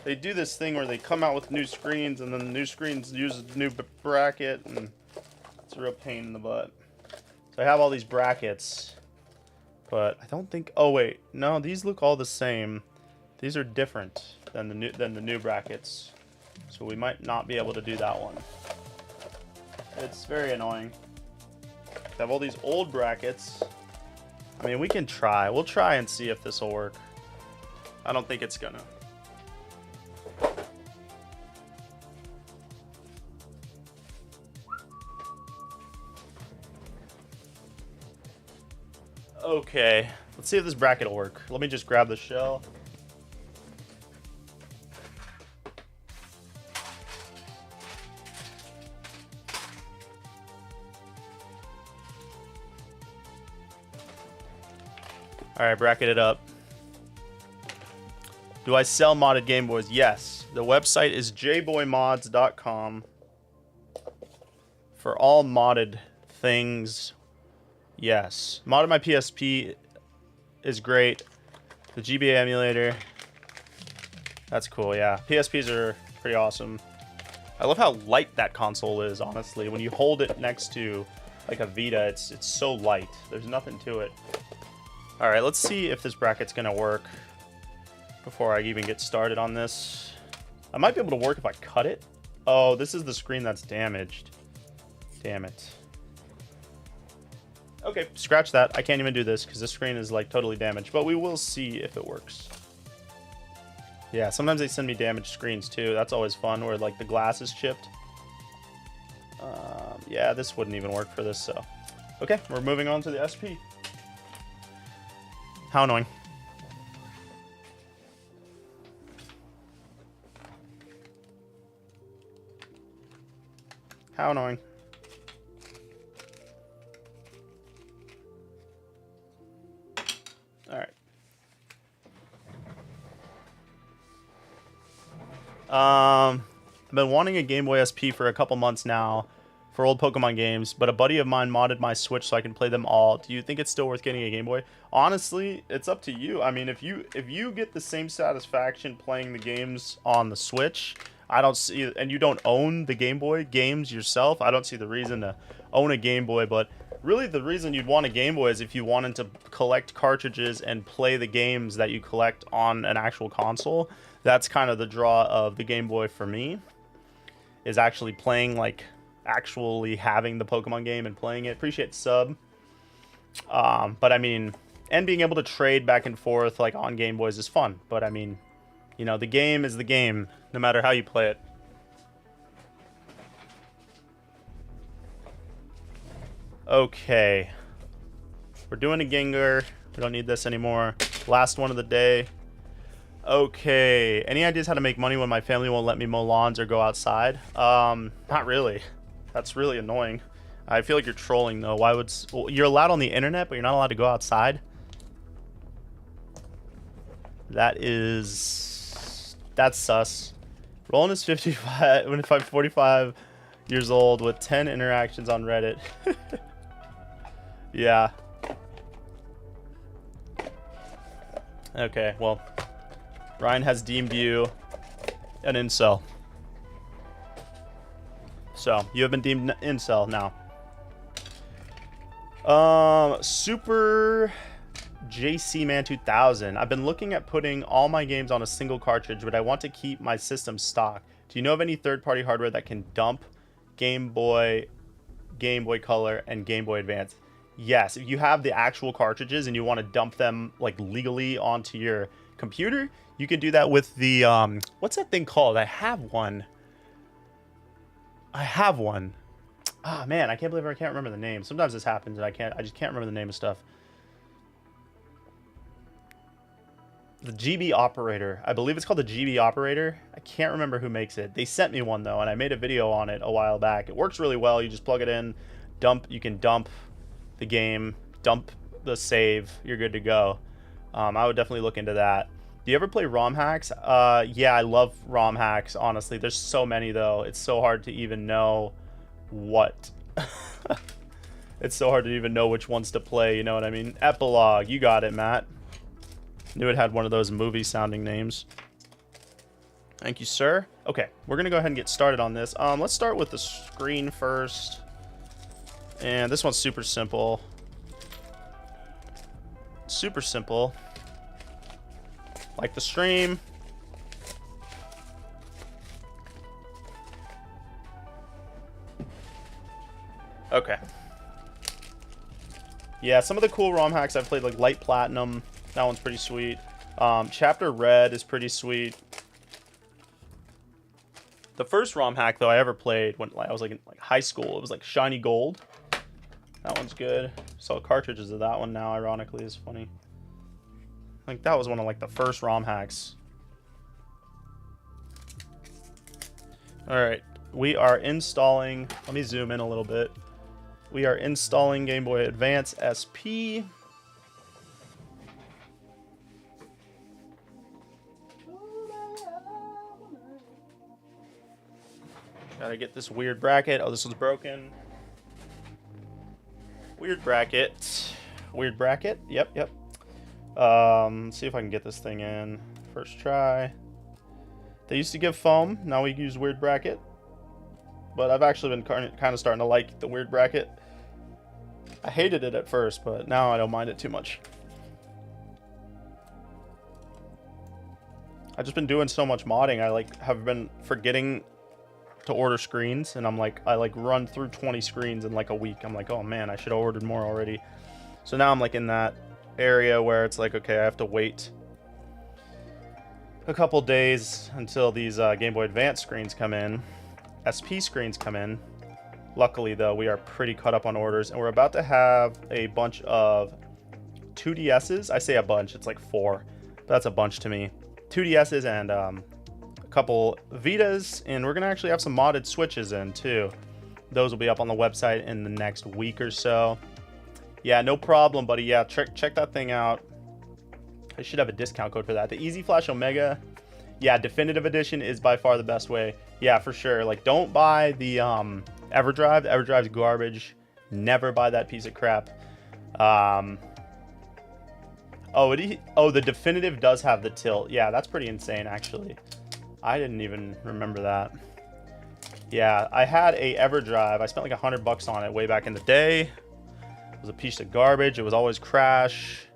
A: they do this thing where they come out with new screens, and then the new screens use a new bracket, and it's a real pain in the butt. So I have all these brackets, but I don't think... Oh, wait. No, these look all the same. These are different than the new brackets. So we might not be able to do that one. It's very annoying. I have all these old brackets. I mean, we can try. We'll try and see if this will work. I don't think it's gonna. Okay, let's see if this bracket will work. Let me just grab the shell. Alright, bracket it up. Do I sell modded Game Boys? Yes. The website is jboymods.com for all modded things. Yes. Modded my PSP is great. The GBA emulator. That's cool, yeah. PSPs are pretty awesome. I love how light that console is, honestly. When you hold it next to like a Vita, it's so light. There's nothing to it. Alright, let's see if this bracket's gonna work before I even get started on this. I might be able to work if I cut it. Oh, this is the screen that's damaged. Damn it. Okay, scratch that. I can't even do this because this screen is like totally damaged, but we will see if it works. Yeah, sometimes they send me damaged screens too. That's always fun, where like the glass is chipped. Yeah, this wouldn't even work for this, so. Okay, we're moving on to the SP. How annoying. How annoying. Alright. I've been wanting a Game Boy SP for a couple months now for old Pokemon games, but a buddy of mine modded my Switch so I can play them all. Do you think it's still worth getting a Game Boy? Honestly, it's up to you. I mean, if you get the same satisfaction playing the games on the Switch, I don't see, and you don't own the Game Boy games yourself, I don't see the reason to own a Game Boy. But really the reason you'd want a Game Boy is if you wanted to collect cartridges and play the games that you collect on an actual console. That's kind of the draw of the Game Boy for me, is actually playing, like actually having the Pokemon game and playing it. Appreciate sub. But I mean, and being able to trade back and forth like on Game Boys is fun. But I mean, you know, the game is the game, no matter how you play it. Okay. We're doing a Gengar. We don't need this anymore. Last one of the day. Okay. Any ideas how to make money when my family won't let me mow lawns or go outside? Not really. That's really annoying. I feel like you're trolling, though. Why would... Well, you're allowed on the internet, but you're not allowed to go outside? That is... That's sus. Roland is 45 years old with 10 interactions on Reddit. Yeah. Okay, well... Ryan has deemed you an incel. So, you have been deemed an incel now. Super JC Man 2000. I've been looking at putting all my games on a single cartridge, but I want to keep my system stock. Do you know of any third-party hardware that can dump Game Boy Color, and Game Boy Advance? Yes, if you have the actual cartridges and you want to dump them like legally onto your computer, you can do that with the what's that thing called? I have one. Ah, man, I can't believe I can't remember the name. Sometimes this happens and I just can't remember the name of stuff. The GB operator. I believe it's called the GB operator. I can't remember who makes it. They sent me one though, and I made a video on it a while back. It works really well. You just plug it in, you can dump the game, dump the save, you're good to go. I would definitely look into that. Do you ever play ROM hacks? Yeah, I love ROM hacks, honestly. There's so many, though. It's so hard to even know what. It's so hard to even know which ones to play, you know what I mean? Epilogue, you got it, Matt. Knew it had one of those movie-sounding names. Thank you, sir. Okay, we're going to go ahead and get started on this. Let's start with the screen first. And this one's super simple. Super simple. Like the stream. Okay. Yeah, some of the cool ROM hacks I've played, like Light Platinum. That one's pretty sweet. Chapter Red is pretty sweet. The first ROM hack, though, I ever played when I was like in high school, it was like Shiny Gold. That one's good. Sell cartridges of that one now, ironically, is funny. Like, that was one of like the first ROM hacks. Alright, we are installing... Let me zoom in a little bit. We are installing Game Boy Advance SP. Gotta get this weird bracket. Oh, this one's broken. Weird bracket. Weird bracket. Yep, yep. Let's see if I can get this thing in. First try. They used to give foam. Now we use weird bracket. But I've actually been kind of starting to like the weird bracket. I hated it at first, but now I don't mind it too much. I've just been doing so much modding. I like have been forgetting to order screens, and I run through 20 screens in like a week. I'm like, oh man, I should have ordered more already. So now I'm like in that area where it's like, okay, I have to wait a couple days until these Game Boy Advance screens come in, SP screens come in. Luckily though, we are pretty caught up on orders, and we're about to have a bunch of 2DSs. I say a bunch, it's like 4, but that's a bunch to me. 2DSs and a couple Vitas, and we're gonna actually have some modded Switches in too. Those will be up on the website in the next week or so. Yeah, no problem, buddy. Yeah, check that thing out. I should have a discount code for that. The Easy Flash Omega, yeah, Definitive Edition is by far the best way. Yeah, for sure. Like, don't buy the EverDrive. The EverDrive's garbage. Never buy that piece of crap. Oh, the Definitive does have the tilt. Yeah, that's pretty insane, actually. I didn't even remember that. Yeah, I had a EverDrive. I spent like $100 on it way back in the day. It was a piece of garbage. It was always crash.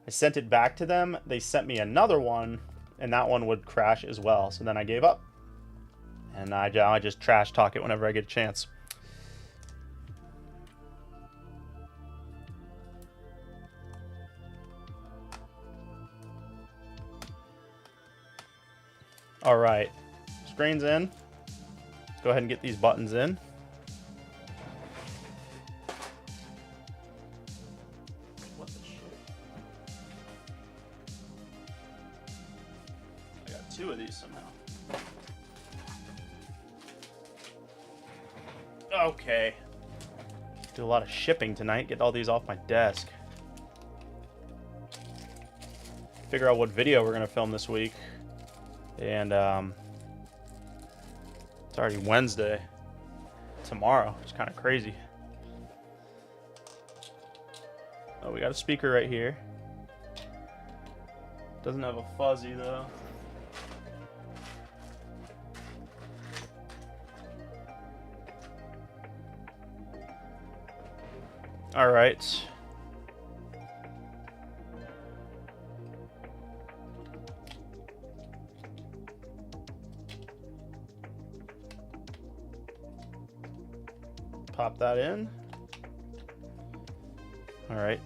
A: I sent it back to them. They sent me another one, and that one would crash as well. So then I gave up, and I just trash talk it whenever I get a chance. All right, screen's in. Let's go ahead and get these buttons in. What the shit? I got 2 of these somehow. Okay. Do a lot of shipping tonight. Get all these off my desk. Figure out what video we're gonna film this week. And it's already Wednesday. Tomorrow. It's kind of crazy. Oh, we got a speaker right here. Doesn't have a fuzzy though. All right. Pop that in. All right.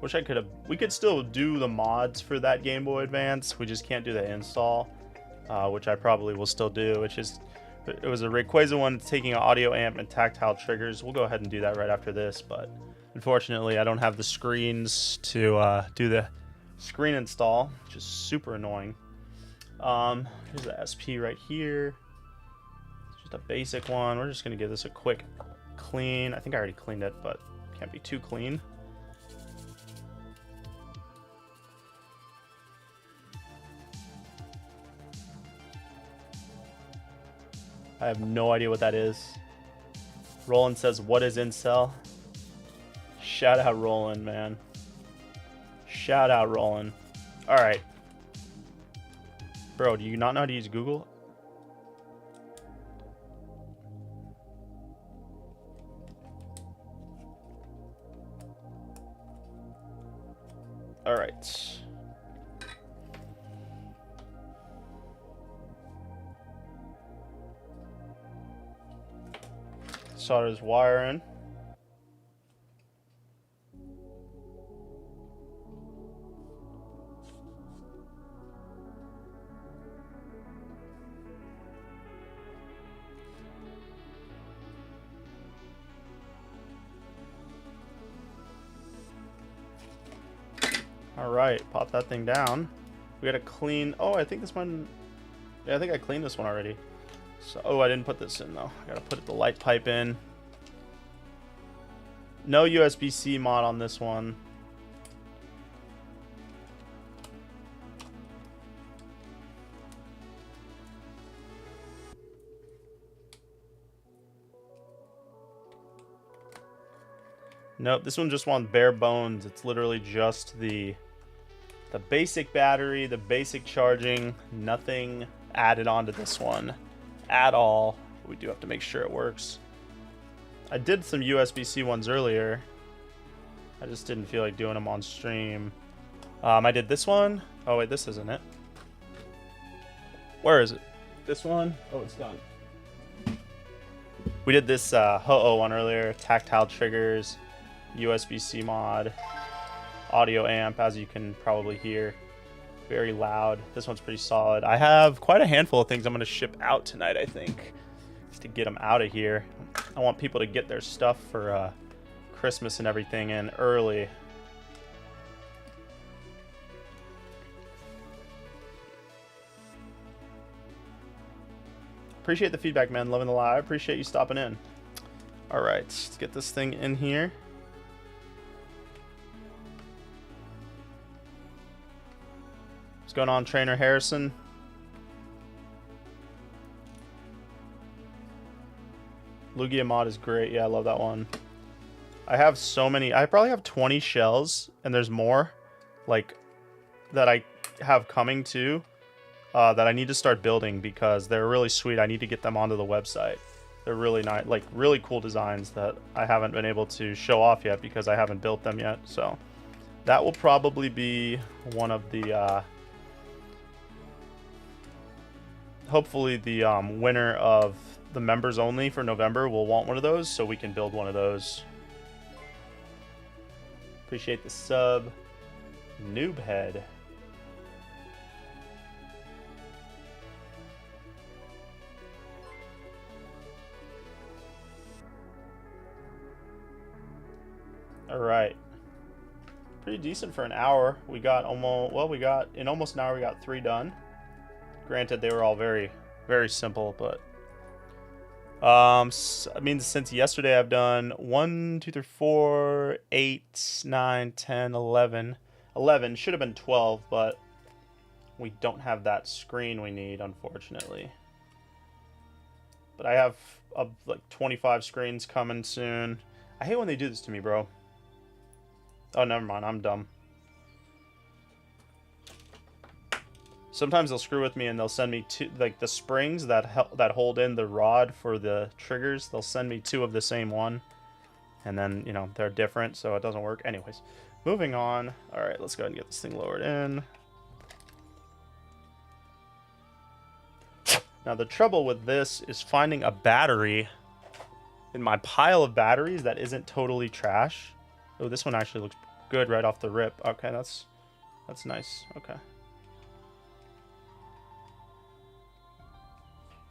A: Wish I could have. We could still do the mods for that Game Boy Advance. We just can't do the install, which I probably will still do. Which is, it was a Rayquaza one taking an audio amp and tactile triggers. We'll go ahead and do that right after this. But unfortunately, I don't have the screens to do the screen install, which is super annoying. Here's the SP right here. It's just a basic one. We're just gonna give this a quick clean. I think I already cleaned it, but can't be too clean. I have no idea what that is. Roland says, what is incel? Shout out Roland, man. Shout out Roland. Alright. Bro, do you not know how to use Google? Alright. Solder's wiring. All right, pop that thing down. We gotta clean. Oh, I think this one. Yeah, I think I cleaned this one already. So, oh, I didn't put this in though. I gotta put the light pipe in. No USB-C mod on this one. Nope, this one just wants bare bones. It's literally just the basic battery, the basic charging, nothing added onto this one at all. We do have to make sure it works. I did some USB-C ones earlier. I just didn't feel like doing them on stream. I did this one. Oh wait, this isn't it. Where is it? This one? Oh, it's done. We did this Ho-Oh one earlier. Tactile triggers, USB-C mod, audio amp, as you can probably hear. Very loud. This one's pretty solid. I have quite a handful of things I'm going to ship out tonight, I think, just to get them out of here. I want people to get their stuff for Christmas and everything in early. Appreciate the feedback, man. Loving the live. I appreciate you stopping in. All right, let's get this thing in here. What's going on, Trainer Harrison? Lugia mod is great. Yeah, I love that one. I have so many. I probably have 20 shells, and there's more, like, that I have coming too, that I need to start building because they're really sweet. I need to get them onto the website. They're really nice, like really cool designs that I haven't been able to show off yet because I haven't built them yet. So that will probably be one of the hopefully the winner of the members only for November will want one of those, so we can build one of those. Appreciate the sub. Noobhead. All right. Pretty decent for an hour. We got almost, well, in almost an hour we got 3 done. Granted, they were all very, very simple, but I mean, since yesterday I've done 1, 2, 3, 4, 8, 9, 10, 11. 11 should have been 12, but we don't have that screen we need, unfortunately. But I have like 25 screens coming soon. I hate when they do this to me, bro. Oh, never mind. I'm dumb. Sometimes they'll screw with me and they'll send me 2, like the springs that hold in the rod for the triggers. They'll send me 2 of the same one, and then, you know, they're different, so it doesn't work. Anyways, moving on. All right, let's go ahead and get this thing lowered in. Now the trouble with this is finding a battery in my pile of batteries that isn't totally trash. Oh, this one actually looks good right off the rip. Okay, that's nice. Okay.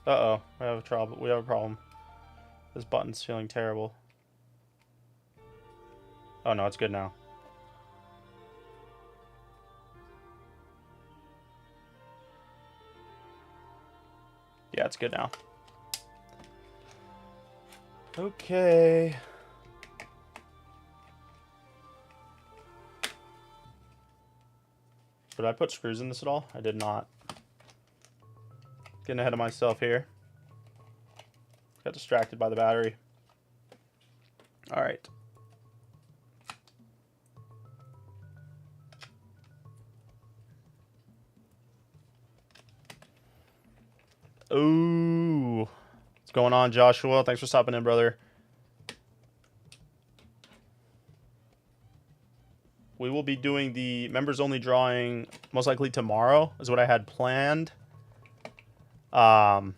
A: Uh-oh, we have a trouble. We have a problem. This button's feeling terrible. Oh no, it's good now. Yeah, it's good now. Okay. Did I put screws in this at all? I did not. Getting ahead of myself here. Got distracted by the battery. All right. Ooh. What's going on, Joshua? Thanks for stopping in, brother. We will be doing the members only drawing most likely tomorrow is what I had planned. Most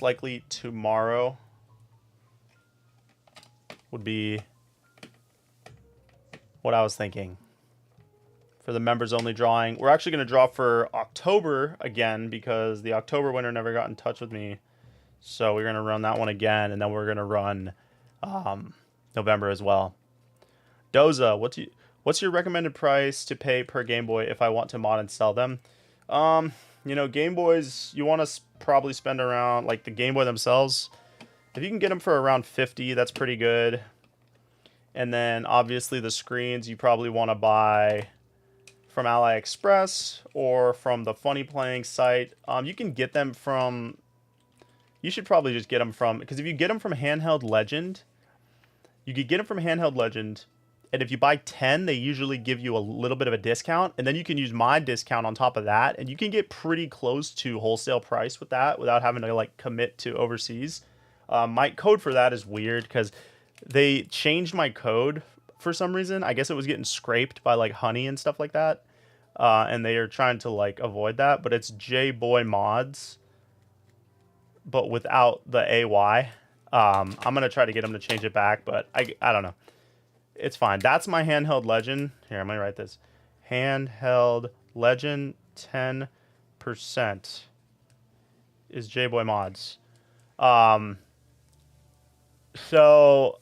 A: likely tomorrow would be what I was thinking for the members only drawing. We're actually going to draw for October again because the October winner never got in touch with me. So we're going to run that one again, and then we're going to run November as well. Doza, what's your recommended price to pay per Game Boy if I want to mod and sell them? You know, Game Boys, you want to probably spend around, like the Game Boy themselves, if you can get them for around 50, that's pretty good. And then obviously the screens you probably want to buy from AliExpress or from the Funny Playing site. You can get them from, you should probably just get them from, because if you get them from Handheld Legend, you could get them from Handheld Legend. And if you buy 10, they usually give you a little bit of a discount. And then you can use my discount on top of that. And you can get pretty close to wholesale price with that without having to like commit to overseas. My code for that is weird because they changed my code for some reason. I guess it was getting scraped by like Honey and stuff like that. And they are trying to like avoid that. But it's JBoy Mods, but without the AY. I'm going to try to get them to change it back, but I don't know. It's fine. That's my Handheld Legend. Here, I'm going to write this. Handheld Legend 10% is JBoy Mods. So,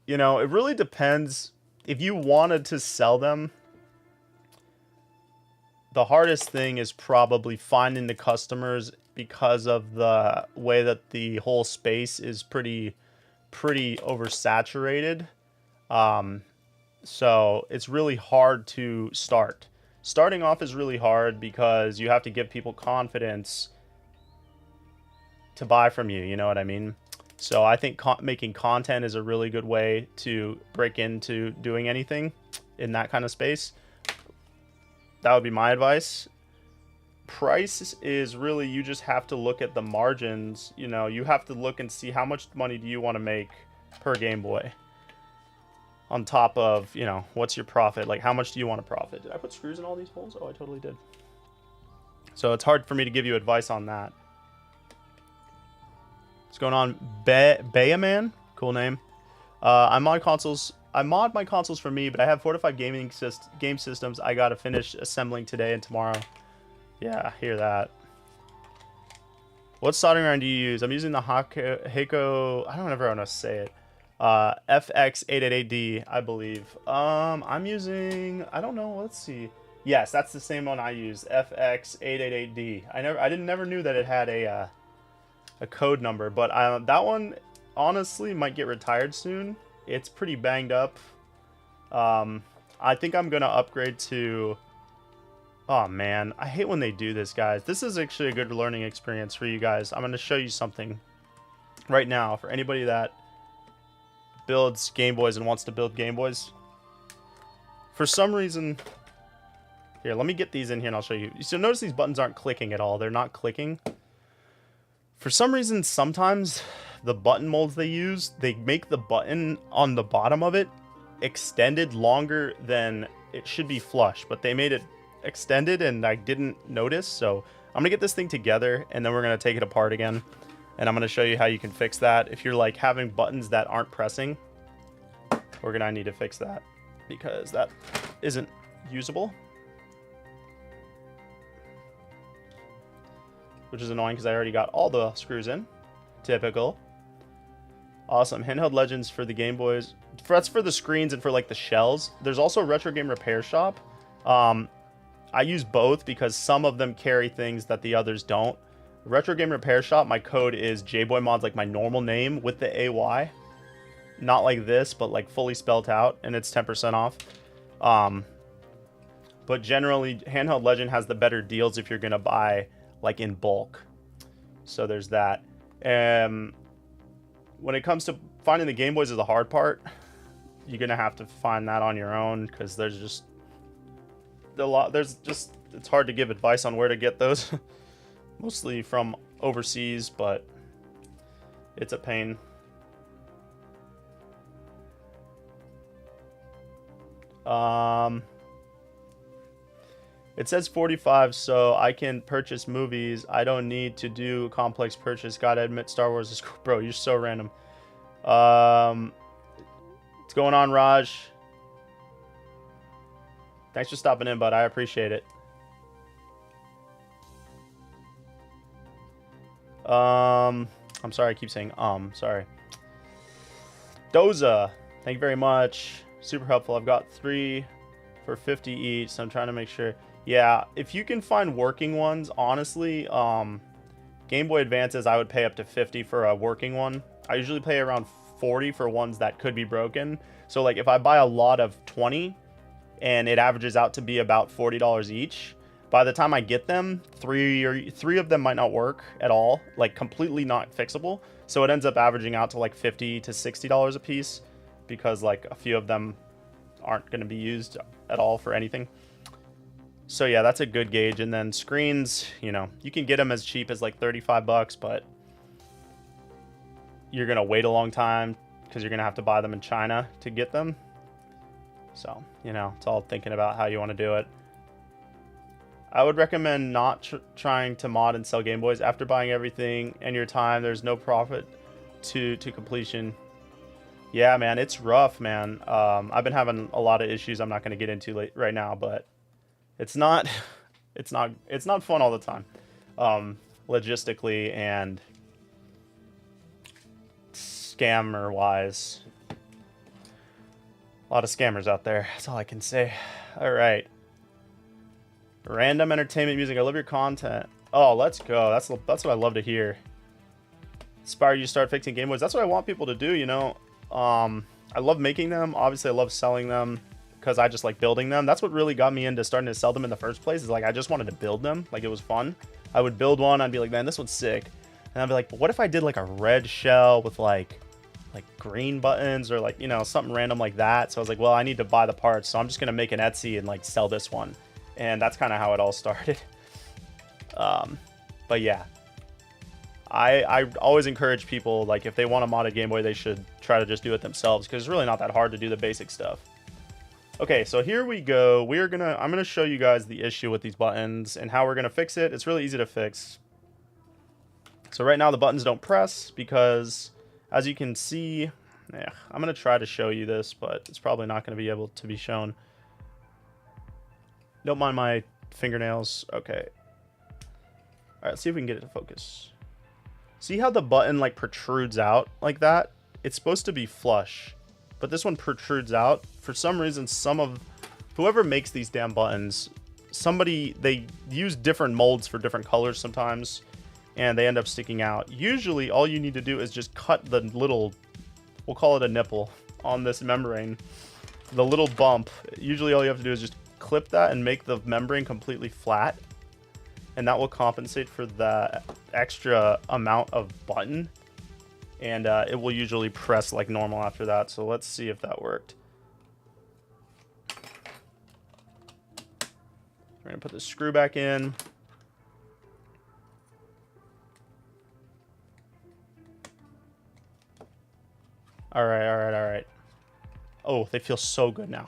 A: you know, it really depends. If you wanted to sell them, the hardest thing is probably finding the customers because of the way that the whole space is pretty oversaturated. So it's really hard to start. Starting off is really hard because you have to give people confidence to buy from you. You know what I mean? So I think making content is a really good way to break into doing anything in that kind of space. That would be my advice. Price is really, you just have to look at the margins. You know, you have to look and see how much money do you want to make per Game Boy. On top of, you know, what's your profit? Like, how much do you want to profit? Did I put screws in all these holes? Oh, I totally did. So it's hard for me to give you advice on that. What's going on? Bayaman? Cool name. I mod my consoles for me, but I have 4 to 5 game systems I gotta finish assembling today and tomorrow. Yeah, I hear that. What soldering iron do you use? I'm using the Heiko, I don't ever want to say it. FX888D, I believe. I'm using, I don't know, let's see. Yes, that's the same one I use, FX888D. I never knew that it had a code number, but that one honestly might get retired soon. It's pretty banged up. I think I'm gonna upgrade to, oh man, I hate when they do this, guys. This is actually a good learning experience for you guys. I'm gonna show you something right now for anybody that builds Game Boys and wants to build Game Boys. For some reason, here, let me get these in here and I'll show you. So notice these buttons aren't clicking at all. They're not clicking. For some reason, sometimes the button molds they use, they make the button on the bottom of it extended longer than it should be flush, but they made it extended and I didn't notice. So I'm gonna get this thing together and then we're gonna take it apart again. And I'm going to show you how you can fix that. If you're like having buttons that aren't pressing, we're going to need to fix that because that isn't usable. Which is annoying because I already got all the screws in. Typical. Awesome. Handheld Legends for the Game Boys. That's for the screens and for like the shells. There's also Retro Game Repair Shop. I use both because some of them carry things that the others don't. Retro Game Repair Shop, my code is JBoyMods, like my normal name with the AY. Not like this, but like fully spelled out, and it's 10% off. But generally, Handheld Legend has the better deals if you're going to buy like in bulk. So there's that. When it comes to finding the Game Boys is the hard part. You're going to have to find that on your own, because there's just it's hard to give advice on where to get those. Mostly from overseas, but it's a pain. It says 45, so I can purchase movies. I don't need to do a complex purchase. Gotta admit, Star Wars is cool. Bro, you're so random. What's going on, Raj? Thanks for stopping in, bud. I appreciate it. I'm sorry, I keep saying sorry. Doza, thank you very much. Super helpful. I've got 3 for 50 each, so I'm trying to make sure. Yeah, if you can find working ones, honestly, Game Boy Advances, I would pay up to 50 for a working one. I usually pay around 40 for ones that could be broken. So like if I buy a lot of 20 and it averages out to be about $40 each, by the time I get them, three of them might not work at all, like completely not fixable. So it ends up averaging out to like $50 to $60 a piece, because like a few of them aren't going to be used at all for anything. So yeah, that's a good gauge. And then screens, you know, you can get them as cheap as like 35 bucks, but you're going to wait a long time because you're going to have to buy them in China to get them. So, you know, it's all thinking about how you want to do it. I would recommend not trying to mod and sell Game Boys. After buying everything and your time, there's no profit to completion. Yeah, man, it's rough, man. I've been having a lot of issues I'm not going to get into right now, but it's not fun all the time, logistically and scammer wise. A lot of scammers out there. That's all I can say. All right. Random entertainment music. I love your content. Oh, let's go. That's what I love to hear. Inspire you to start fixing Game Boys. That's what I want people to do, you know. I love making them. Obviously, I love selling them because I just like building them. That's what really got me into starting to sell them in the first place. Is like I just wanted to build them. Like it was fun. I would build one. I'd be like, man, this one's sick. And I'd be like, but what if I did like a red shell with like green buttons or like, you know, something random like that. So I was like, well, I need to buy the parts. So I'm just going to make an Etsy and like sell this one. And that's kind of how it all started. But yeah, I always encourage people, like if they want to mod a Game Boy, they should try to just do it themselves, because it's really not that hard to do the basic stuff. Okay, so here we go. I'm gonna show you guys the issue with these buttons and how we're gonna fix it. It's really easy to fix. So right now the buttons don't press because, as you can see, I'm gonna try to show you this, but it's probably not gonna be able to be shown. Don't mind my fingernails. Okay. All right, let's see if we can get it to focus. See how the button like protrudes out like that? It's supposed to be flush, but this one protrudes out. For some reason, whoever makes these damn buttons, they use different molds for different colors sometimes, and they end up sticking out. Usually, all you need to do is just cut the little, we'll call it a nipple, on this membrane. The little bump, usually all you have to do is just clip that and make the membrane completely flat, and that will compensate for the extra amount of button, and it will usually press like normal after that. So let's see if that worked. We're gonna put the screw back in. All right. Oh, they feel so good now.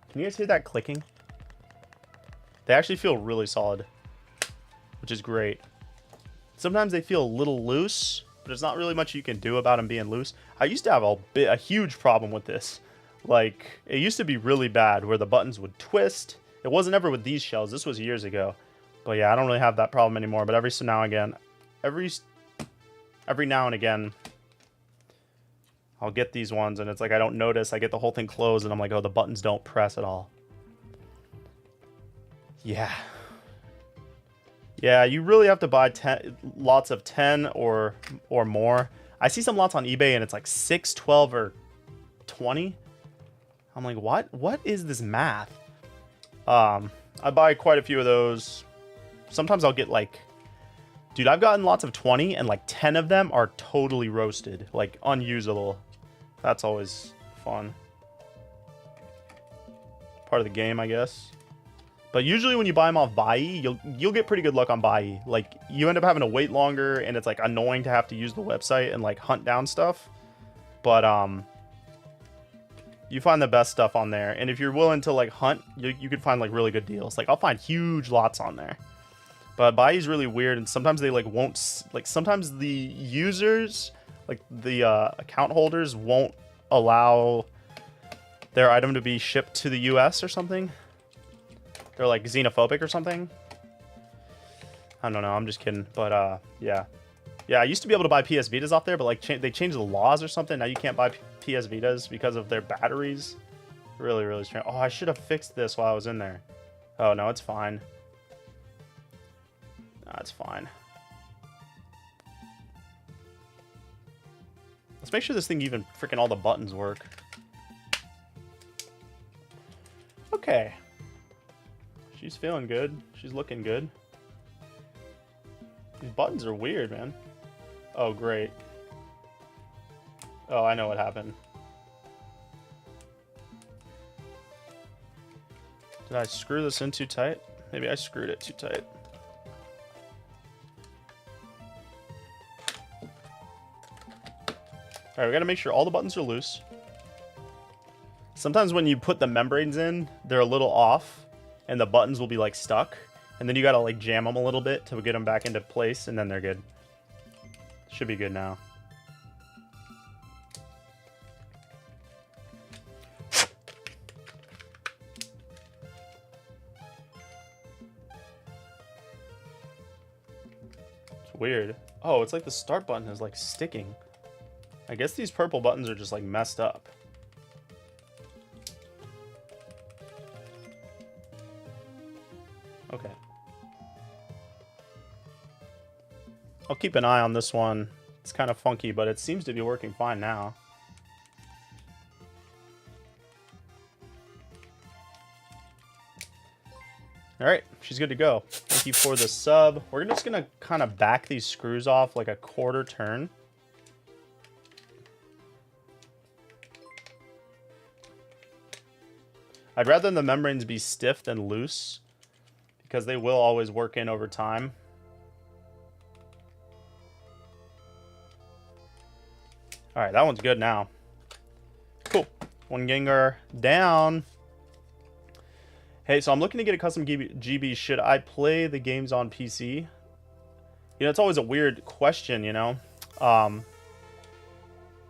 A: Can you guys hear that clicking? They actually feel really solid, which is great. Sometimes they feel a little loose, but there's not really much you can do about them being loose. I used to have a huge problem with this. Like, it used to be really bad where the buttons would twist. It wasn't ever with these shells. This was years ago. But yeah, I don't really have that problem anymore. But every now and again, I'll get these ones, and it's like I don't notice. I get the whole thing closed, and I'm like, oh, the buttons don't press at all. Yeah. Yeah, you really have to buy lots of 10 or more. I see some lots on eBay and it's like 6, 12, or 20. I'm like, what is this math? I buy quite a few of those. Sometimes I'll get like, dude, I've gotten lots of 20 and like 10 of them are totally roasted, like unusable. That's always fun. Part of the game, I guess. But usually when you buy them off buy, you'll get pretty good luck on buy. Like, you end up having to wait longer and it's like annoying to have to use the website and like hunt down stuff. But you find the best stuff on there, and if you're willing to like hunt, you could find like really good deals. Like, I'll find huge lots on there. But buy is really weird, and sometimes they like won't, like sometimes the users, like the account holders, won't allow their item to be shipped to the US or something. They're like xenophobic or something. I don't know, I'm just kidding. But yeah. Yeah, I used to be able to buy PS Vitas off there, but like they changed the laws or something. Now you can't buy PS Vitas because of their batteries. Really, really strange. Oh, I should have fixed this while I was in there. Oh, no, it's fine. No, it's fine. Let's make sure this thing even freaking all the buttons work. Okay. She's feeling good. She's looking good. These buttons are weird, man. Oh, great. Oh, I know what happened. Did I screw this in too tight? Maybe I screwed it too tight. Alright, we gotta make sure all the buttons are loose. Sometimes when you put the membranes in, they're a little off, and the buttons will be like stuck. And then you gotta like jam them a little bit to get them back into place, and then they're good. Should be good now. It's weird. Oh, it's like the start button is like sticking. I guess these purple buttons are just like messed up. Okay. I'll keep an eye on this one. It's kind of funky, but it seems to be working fine now. Alright, she's good to go. Thank you for the sub. We're just going to kind of back these screws off like a quarter turn. I'd rather the membranes be stiff than loose, because they will always work in over time. Alright, that one's good now. Cool. One Gengar down. Hey, so I'm looking to get a custom GB. Should I play the games on PC? You know, it's always a weird question, you know.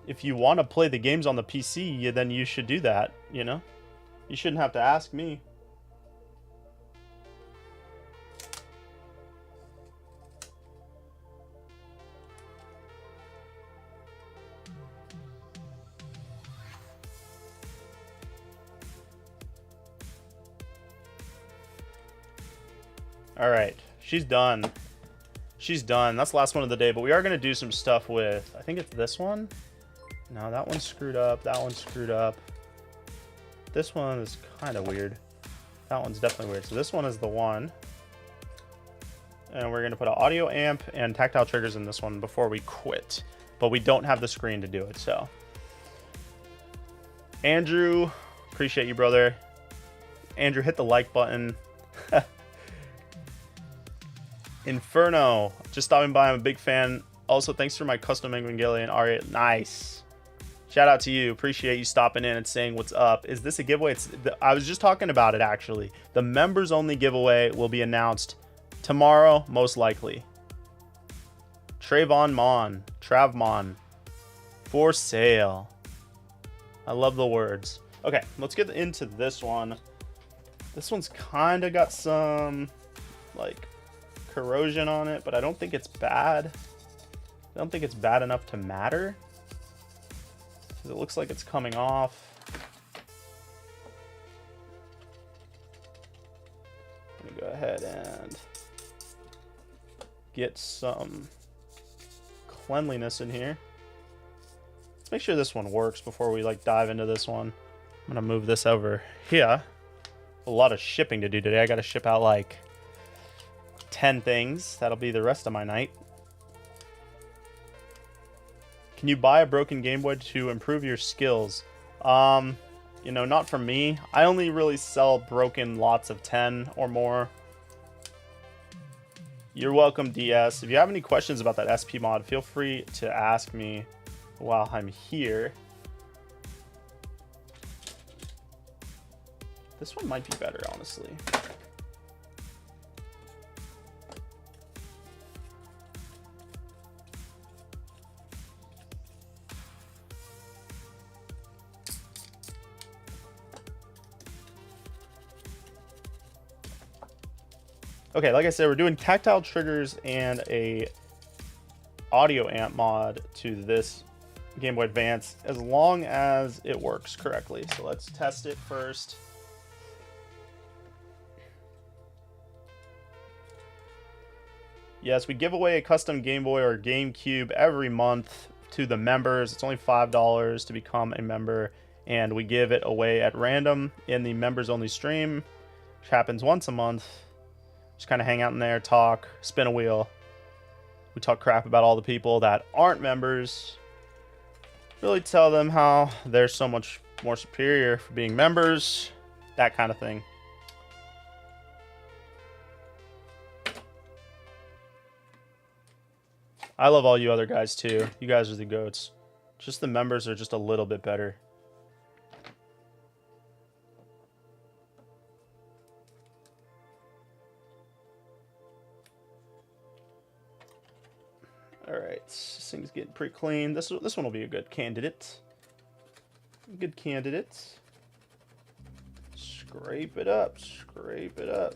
A: If you want to play the games on the PC, then you should do that, you know. You shouldn't have to ask me. Alright, she's done. She's done. That's the last one of the day, but we are going to do some stuff with, I think it's this one. No, that one's screwed up. That one's screwed up. This one is kind of weird. That one's definitely weird. So this one is the one. And we're going to put an audio amp and tactile triggers in this one before we quit. But we don't have the screen to do it, so. Andrew, appreciate you, brother. Andrew, hit the like button. Inferno, just stopping by. I'm a big fan. Also, thanks for my custom Evangelion R8. Nice. Shout out to you. Appreciate you stopping in and saying what's up. Is this a giveaway? I was just talking about it, actually. The members only giveaway will be announced tomorrow, most likely. Travmon, for sale. I love the words. Okay, let's get into this one. This one's kind of got some, like, corrosion on it, but I don't think it's bad. I don't think it's bad enough to matter. It looks like it's coming off. I'm gonna go ahead and get some cleanliness in here. Let's make sure this one works before we like dive into this one. I'm gonna move this over here. A lot of shipping to do today. I gotta ship out like 10 things. That'll be the rest of my night. Can you buy a broken Game Boy to improve your skills? You know, not from me. I only really sell broken lots of 10 or more. You're welcome, DS. If you have any questions about that SP mod, feel free to ask me while I'm here. This one might be better, honestly. Okay, like I said, we're doing tactile triggers and a audio amp mod to this Game Boy Advance as long as it works correctly. So let's test it first. Yes, we give away a custom Game Boy or GameCube every month to the members. It's only $5 to become a member, and we give it away at random in the members only stream, which happens once a month. Just kind of hang out in there, talk, spin a wheel. We talk crap about all the people that aren't members. Really tell them how they're so much more superior for being members. That kind of thing. I love all you other guys too. You guys are the goats. Just the members are just a little bit better. Alright, this thing's getting pretty clean. This one will be a good candidate. Good candidate. Scrape it up. Scrape it up.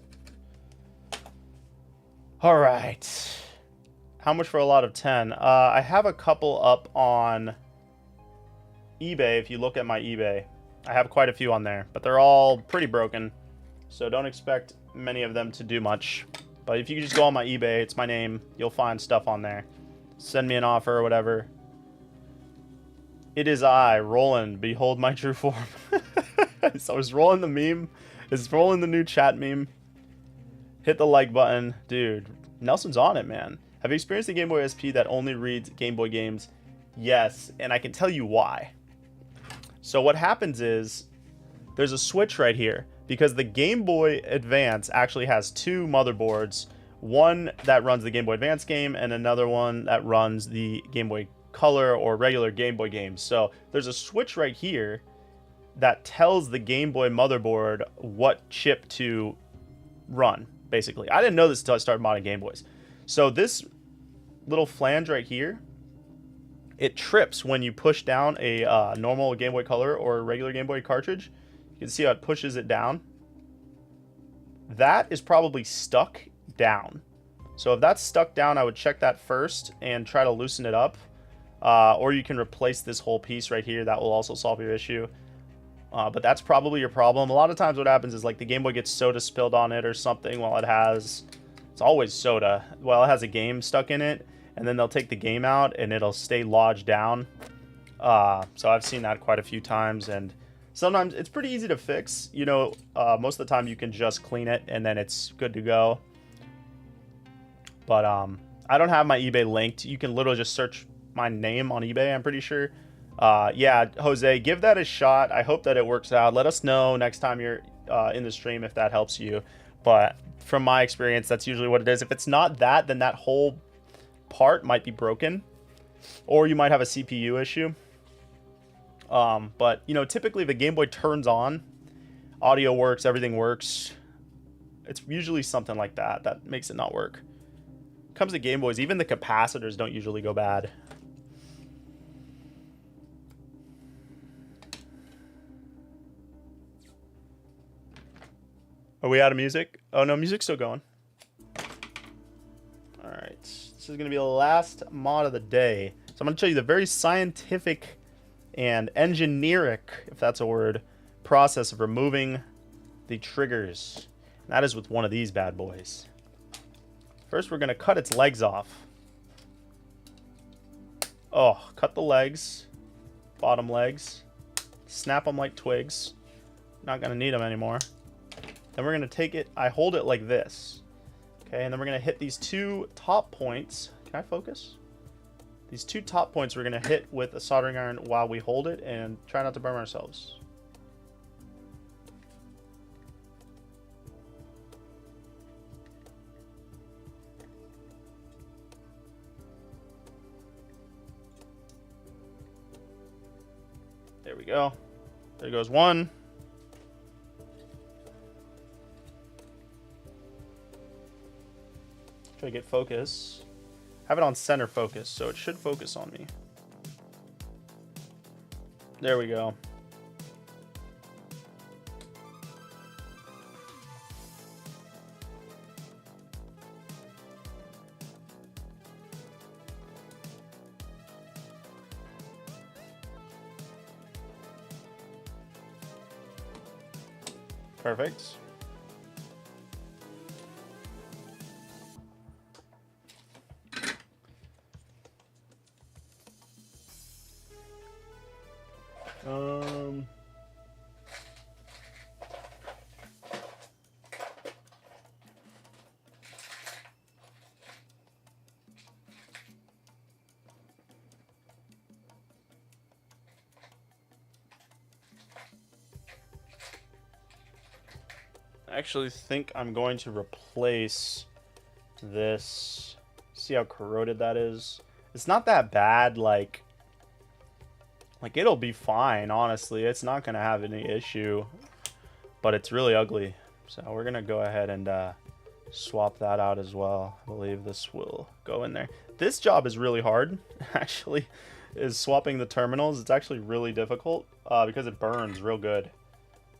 A: Alright. How much for a lot of 10? I have a couple up on eBay. If you look at my eBay, I have quite a few on there, but they're all pretty broken. So don't expect many of them to do much. But if you just go on my eBay, it's my name, you'll find stuff on there. Send me an offer or whatever. It is I, Roland. Behold my true form. So is Roland the meme? Is Roland the new chat meme? Hit the like button. Dude, Nelson's on it, man. Have you experienced the Game Boy SP that only reads Game Boy games? Yes, and I can tell you why. So what happens is, there's a switch right here, because the Game Boy Advance actually has two motherboards. One that runs the Game Boy Advance game, and another one that runs the Game Boy Color or regular Game Boy games. So there's a switch right here that tells the Game Boy motherboard what chip to run, basically. I didn't know this until I started modding Game Boys. So this little flange right here, it trips when you push down a normal Game Boy Color or a regular Game Boy cartridge. You can see how it pushes it down. That is probably stuck down. So if that's stuck down, I would check that first and try to loosen it up. Or you can replace this whole piece right here. That will also solve your issue. But that's probably your problem. A lot of times what happens is like the Game Boy gets soda spilled on it or something while it has... It's always soda. Well, it has a game stuck in it, and then they'll take the game out and it'll stay lodged down. So I've seen that quite a few times, and sometimes it's pretty easy to fix. You know, most of the time you can just clean it and then it's good to go. But I don't have my eBay linked. You can literally just search my name on eBay, I'm pretty sure. Yeah, Jose, give that a shot. I hope that it works out. Let us know next time you're in the stream if that helps you. But from my experience, that's usually what it is. If it's not that, then that whole part might be broken, or you might have a CPU issue. But you know, typically the Game Boy turns on, audio works, everything works. It's usually something like that that makes it not work. Comes to Game Boys, even the capacitors don't usually go bad. Are we out of music? Oh no, music's still going. Alright, this is going to be the last mod of the day. So I'm going to show you the very scientific and engineeric, if that's a word, process of removing the triggers. And that is with one of these bad boys. First, we're going to cut its legs off. Oh, cut the legs. Bottom legs. Snap them like twigs. Not going to need them anymore. Then we're going to take it. I hold it like this. Okay, and then we're going to hit these two top points. Can I focus? These two top points we're going to hit with a soldering iron while we hold it and try not to burn ourselves. There we go. There goes one. Try to get focus. Have it on center focus, so it should focus on me. There we go. Perfect. I actually think I'm going to replace this. See how corroded that is? It's not that bad, like it'll be fine, honestly. It's not going to have any issue, but it's really ugly. So we're going to go ahead and swap that out as well. I believe this will go in there. This job is really hard, actually, is swapping the terminals. It's actually really difficult because it burns real good.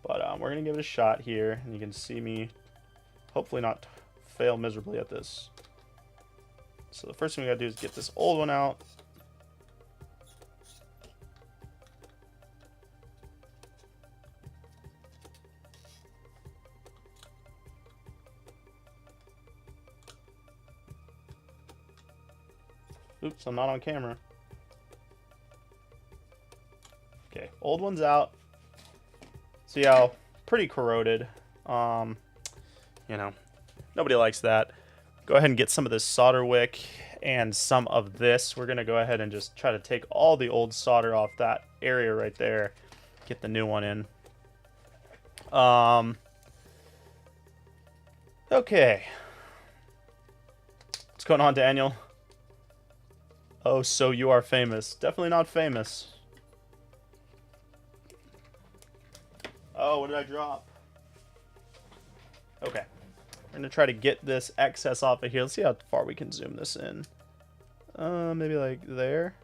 A: But we're going to give it a shot here, and you can see me hopefully not fail miserably at this. So the first thing we got to do is get this old one out. Oops, I'm not on camera. Okay, old one's out. See how pretty corroded. You know, nobody likes that. Go ahead and get some of this solder wick and some of this. We're gonna go ahead and just try to take all the old solder off that area right there. Get the new one in. Okay. What's going on, Daniel? Oh, so you are famous. Definitely not famous. Oh, what did I drop? Okay. We're going to try to get this excess off of here. Let's see how far we can zoom this in. Maybe like there.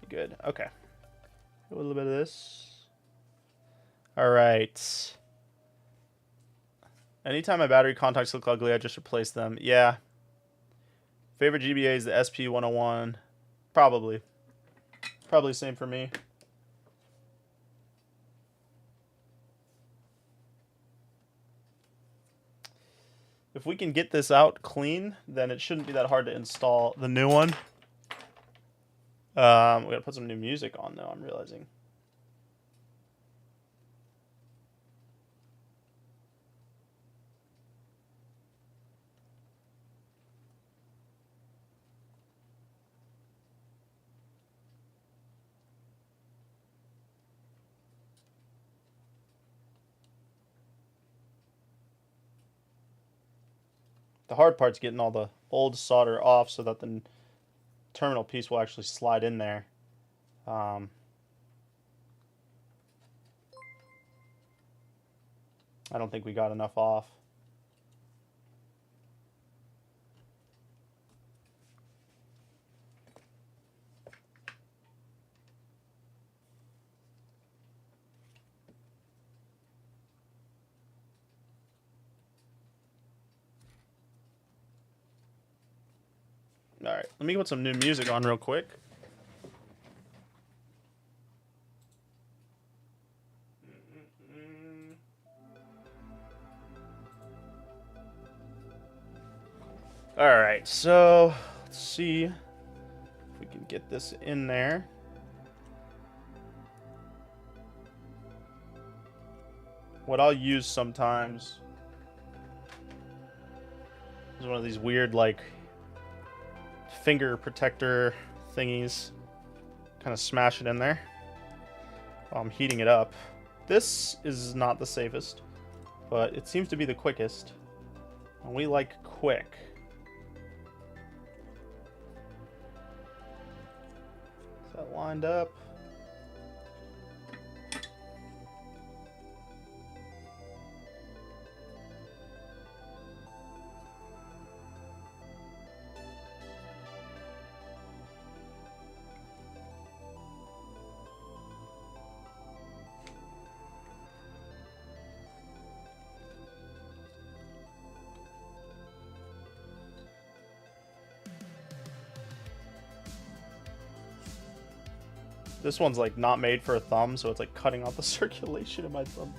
A: Good. Okay. A little bit of this. All right. Anytime my battery contacts look ugly, I just replace them. Yeah. Favorite GBA is the SP 101. Probably. Probably same for me. If we can get this out clean, then it shouldn't be that hard to install the new one. We gotta put some new music on though, I'm realizing. The hard part's getting all the old solder off so that the terminal piece will actually slide in there. I don't think we got enough off. All right, let me put some new music on real quick. Alright, so let's see if we can get this in there. What I'll use sometimes is one of these weird, like, finger protector thingies. Kind of smash it in there while I'm heating it up. This is not the safest, but it seems to be the quickest. And we like quick. Is that lined up? This one's like not made for a thumb, so it's like cutting off the circulation in my thumb.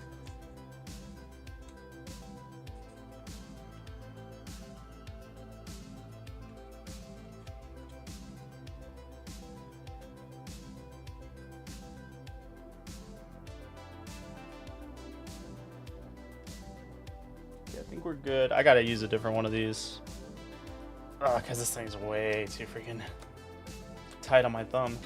A: Yeah, I think we're good. I gotta use a different one of these. Because this thing's way too freaking tight on my thumb.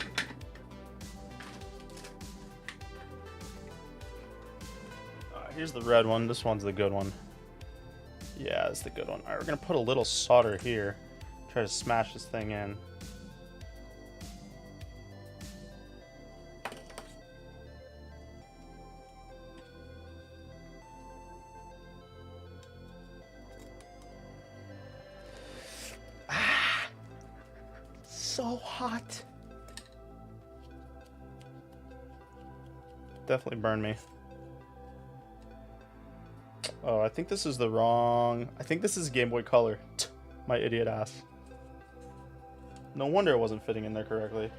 A: Here's the red one. This one's the good one. Yeah, it's the good one. Alright, we're gonna put a little solder here. Try to smash this thing in. Ah! So hot. Definitely burned me. Oh, I think this is the wrong... I think this is Game Boy Color. My idiot ass. No wonder it wasn't fitting in there correctly.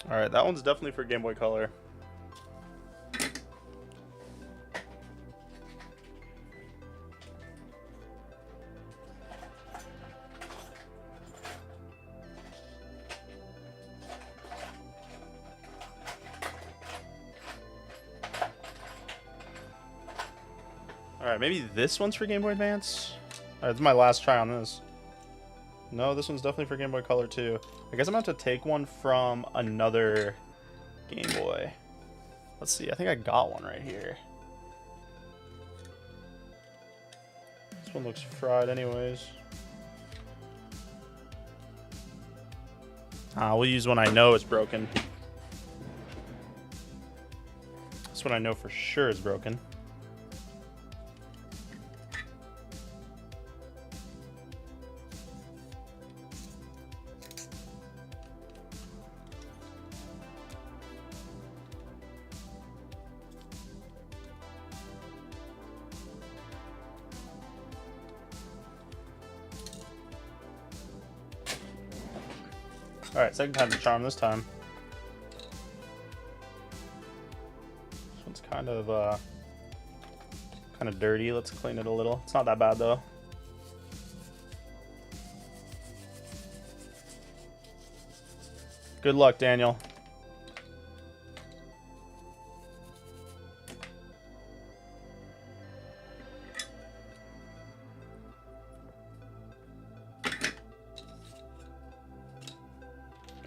A: Alright, that one's definitely for Game Boy Color. Alright, maybe this one's for Game Boy Advance? Alright, this is my last try on this. No, this one's definitely for Game Boy Color too. I guess I'm going to have to take one from another Game Boy. Let's see, I think I got one right here. This one looks fried anyways. We'll use one I know is broken. This one I know for sure is broken. Alright, second time's a charm this time. This one's kind of dirty. Let's clean it a little. It's not that bad though. Good luck, Daniel.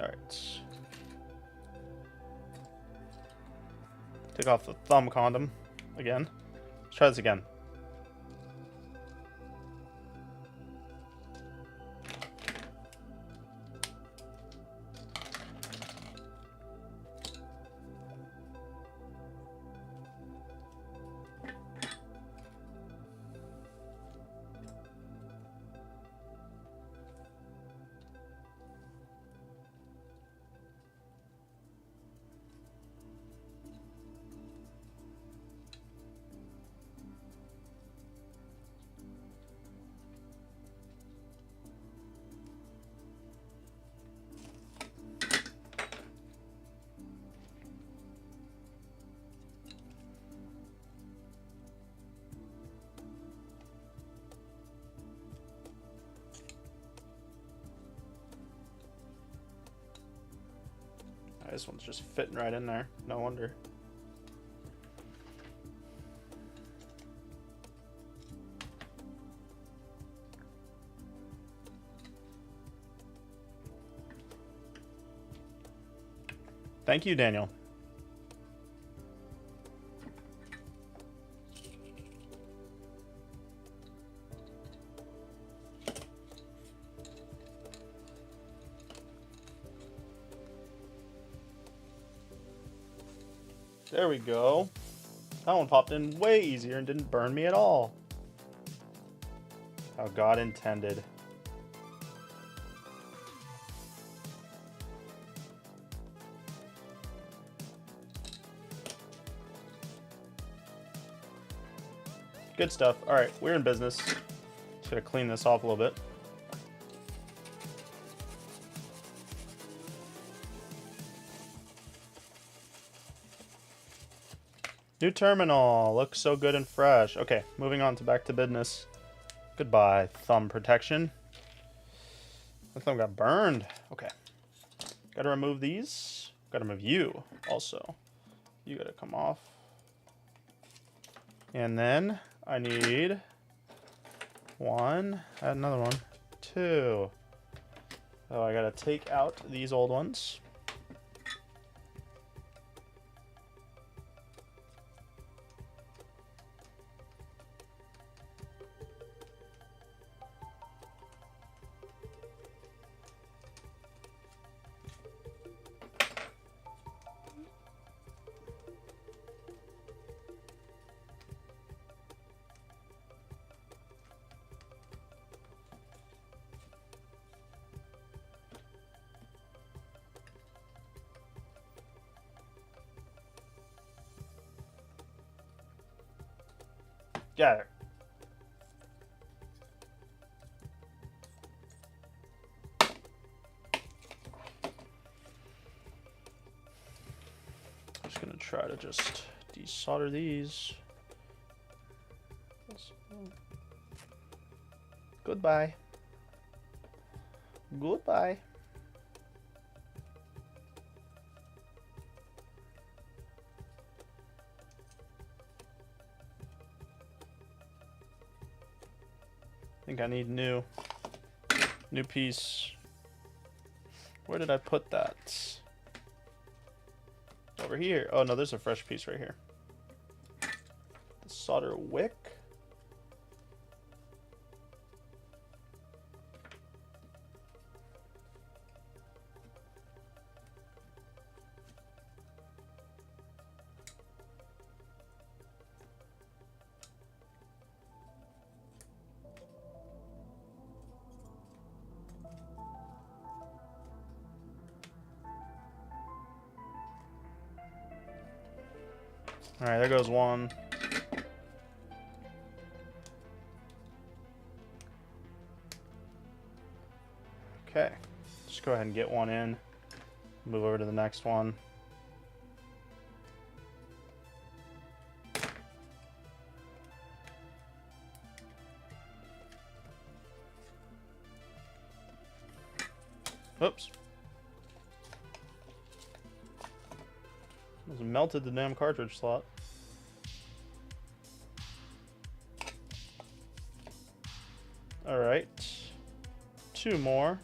A: Alright. Take off the thumb condom again. Let's try this again. This one's just fitting right in there. No wonder. Thank you, Daniel. There we go. That one popped in way easier and didn't burn me at all. How God intended. Good stuff. All right, we're in business. Just gotta clean this off a little bit. New terminal. Looks so good and fresh. Okay, moving on to back to business. Goodbye, thumb protection. My thumb got burned. Okay. Gotta remove these. Gotta remove you also. You gotta come off. And then I need one. Add another one. Two. Oh, I gotta take out these old ones. Got it. I'm just gonna try to just desolder these. Goodbye. Goodbye. I think I need new piece. Where did I put that? Over here. Oh no, there's a fresh piece right here. The solder wick. Alright, there goes one. Okay, just go ahead and get one in. Move over to the next one. Oops. Almost melted the damn cartridge slot. Alright. Two more.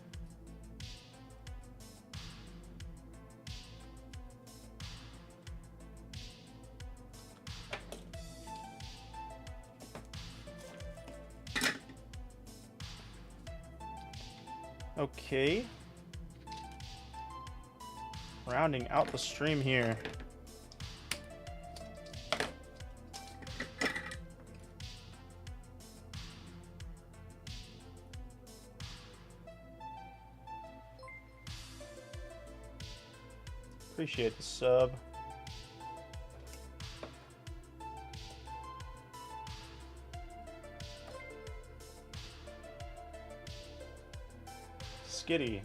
A: Okay. Rounding out the stream here. Appreciate the sub. Skitty.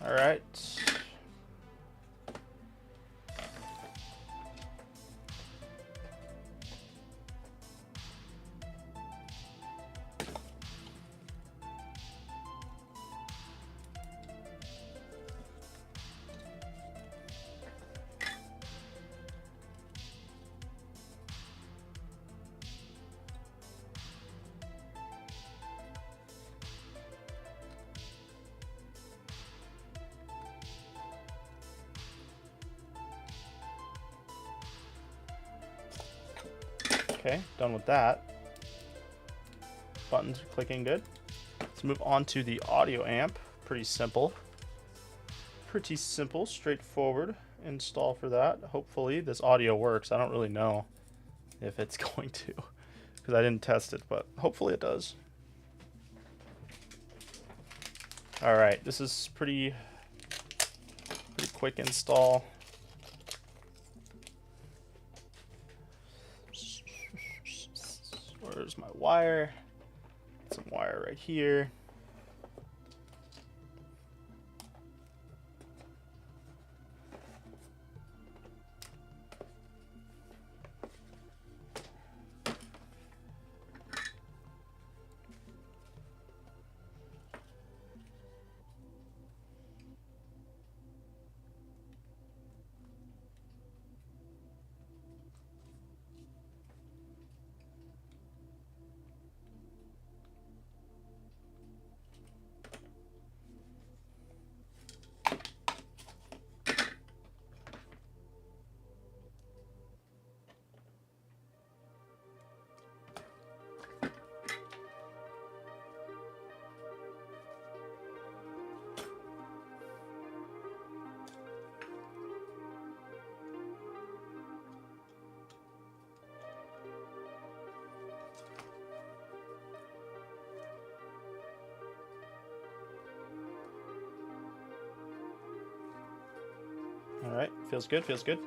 A: All right. Okay, done with that. Buttons are clicking good. Let's move on to the audio amp. Pretty simple. Pretty simple, straightforward install for that. Hopefully this audio works. I don't really know if it's going to because I didn't test it, but hopefully it does. All right, this is pretty quick install. Where's my wire? Some wire right here. All right, feels good, feels good.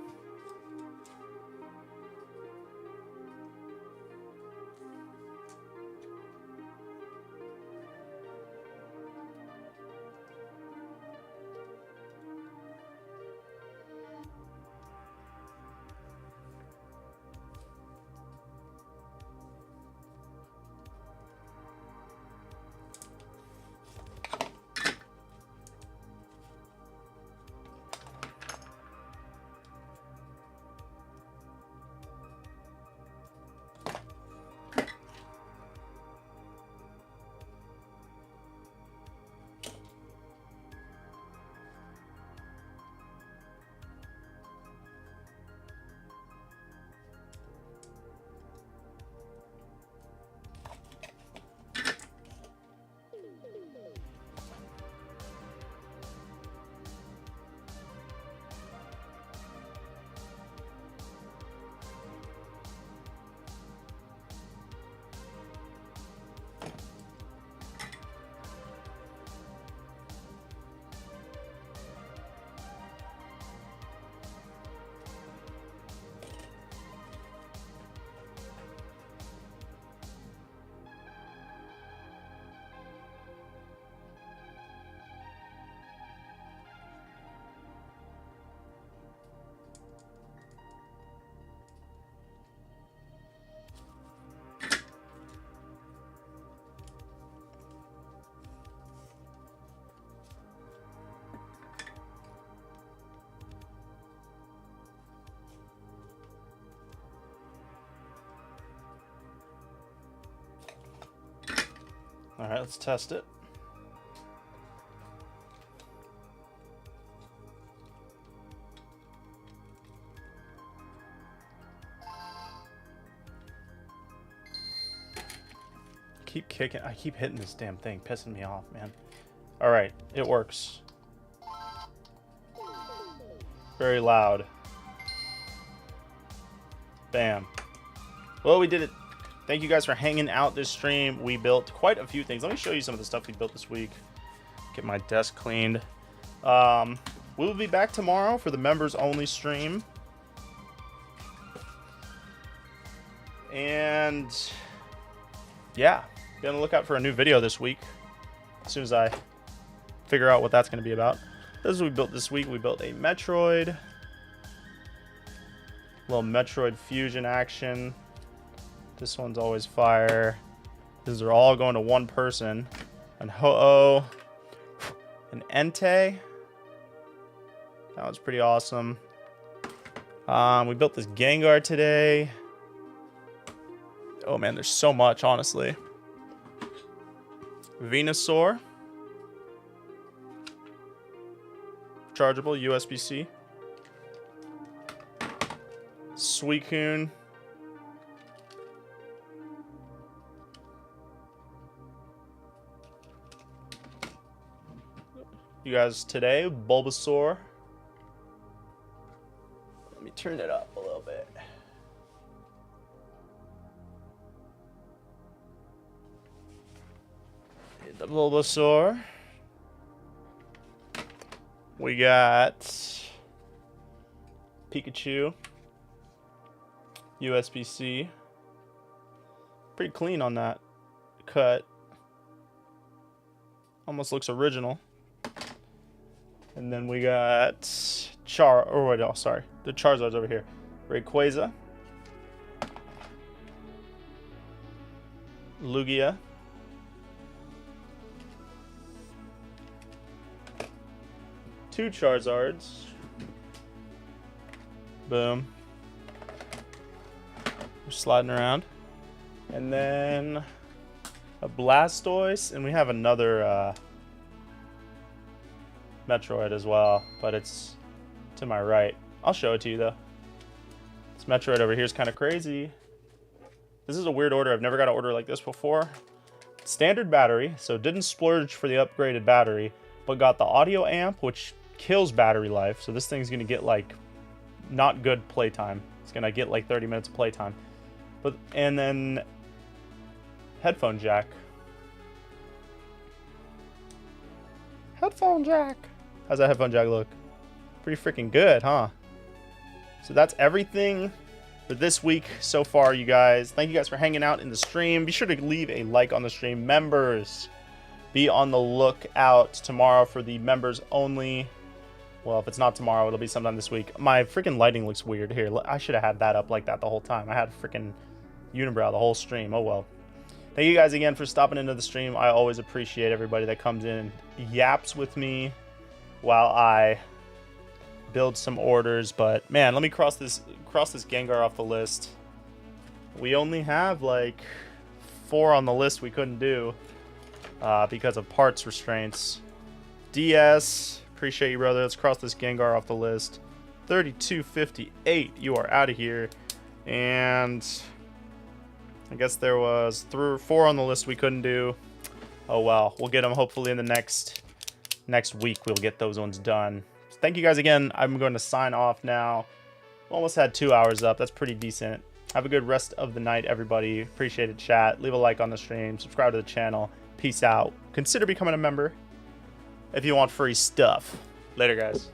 A: All right, let's test it. I keep hitting this damn thing, pissing me off, man. All right, it works. Very loud. Bam. Well, we did it. Thank you guys for hanging out this stream. We built quite a few things. Let me show you some of the stuff we built this week. Get my desk cleaned. We'll be back tomorrow for the members only stream. And yeah, be on the lookout for a new video this week as soon as I figure out what that's going to be about. This is what we built this week. We built a Metroid. Little Metroid fusion action. This one's always fire. These are all going to one person. An Ho-Oh. An Entei. That was pretty awesome. We built this Gengar today. Oh man, there's so much, honestly. Venusaur. Chargeable, USB-C. Suicune. You guys today, Bulbasaur. Let me turn it up a little bit. The Bulbasaur. We got Pikachu. USB-C. Pretty clean on that cut. Almost looks original. And then we got the Charizard's over here. Rayquaza. Lugia. Two Charizards. Boom. We're sliding around. And then a Blastoise. And we have another Metroid as well. But it's to my right. I'll show it to you though. This Metroid over here is kind of crazy. This is a weird order. I've never got an order like this before. Standard battery. So didn't splurge for the upgraded battery. But got the audio amp, which kills battery life. So this thing's gonna get like not good playtime. It's gonna get like 30 minutes of playtime. And then headphone jack. Headphone jack. How's that headphone jack look? Pretty freaking good, huh? So that's everything for this week so far, you guys. Thank you guys for hanging out in the stream. Be sure to leave a like on the stream. Members, be on the lookout tomorrow for the members only. Well, if it's not tomorrow, it'll be sometime this week. My freaking lighting looks weird here. I should have had that up like that the whole time. I had freaking unibrow the whole stream. Oh well. Thank you guys again for stopping into the stream. I always appreciate everybody that comes in and yaps with me while I build some orders. But man, let me cross this Gengar off the list. We only have like 4 on the list we couldn't do because of parts restraints. DS. Appreciate you, brother. Let's cross this Gengar off the list. 3258. You are out of here. And I guess there was 3 or 4 on the list we couldn't do. Oh well. We'll get them hopefully in the next week. We'll get those ones done. So thank you guys again. I'm going to sign off now. Almost had 2 hours up. That's pretty decent. Have a good rest of the night, everybody. Appreciate it, chat. Leave a like on the stream. Subscribe to the channel. Peace out. Consider becoming a member if you want free stuff. Later, guys.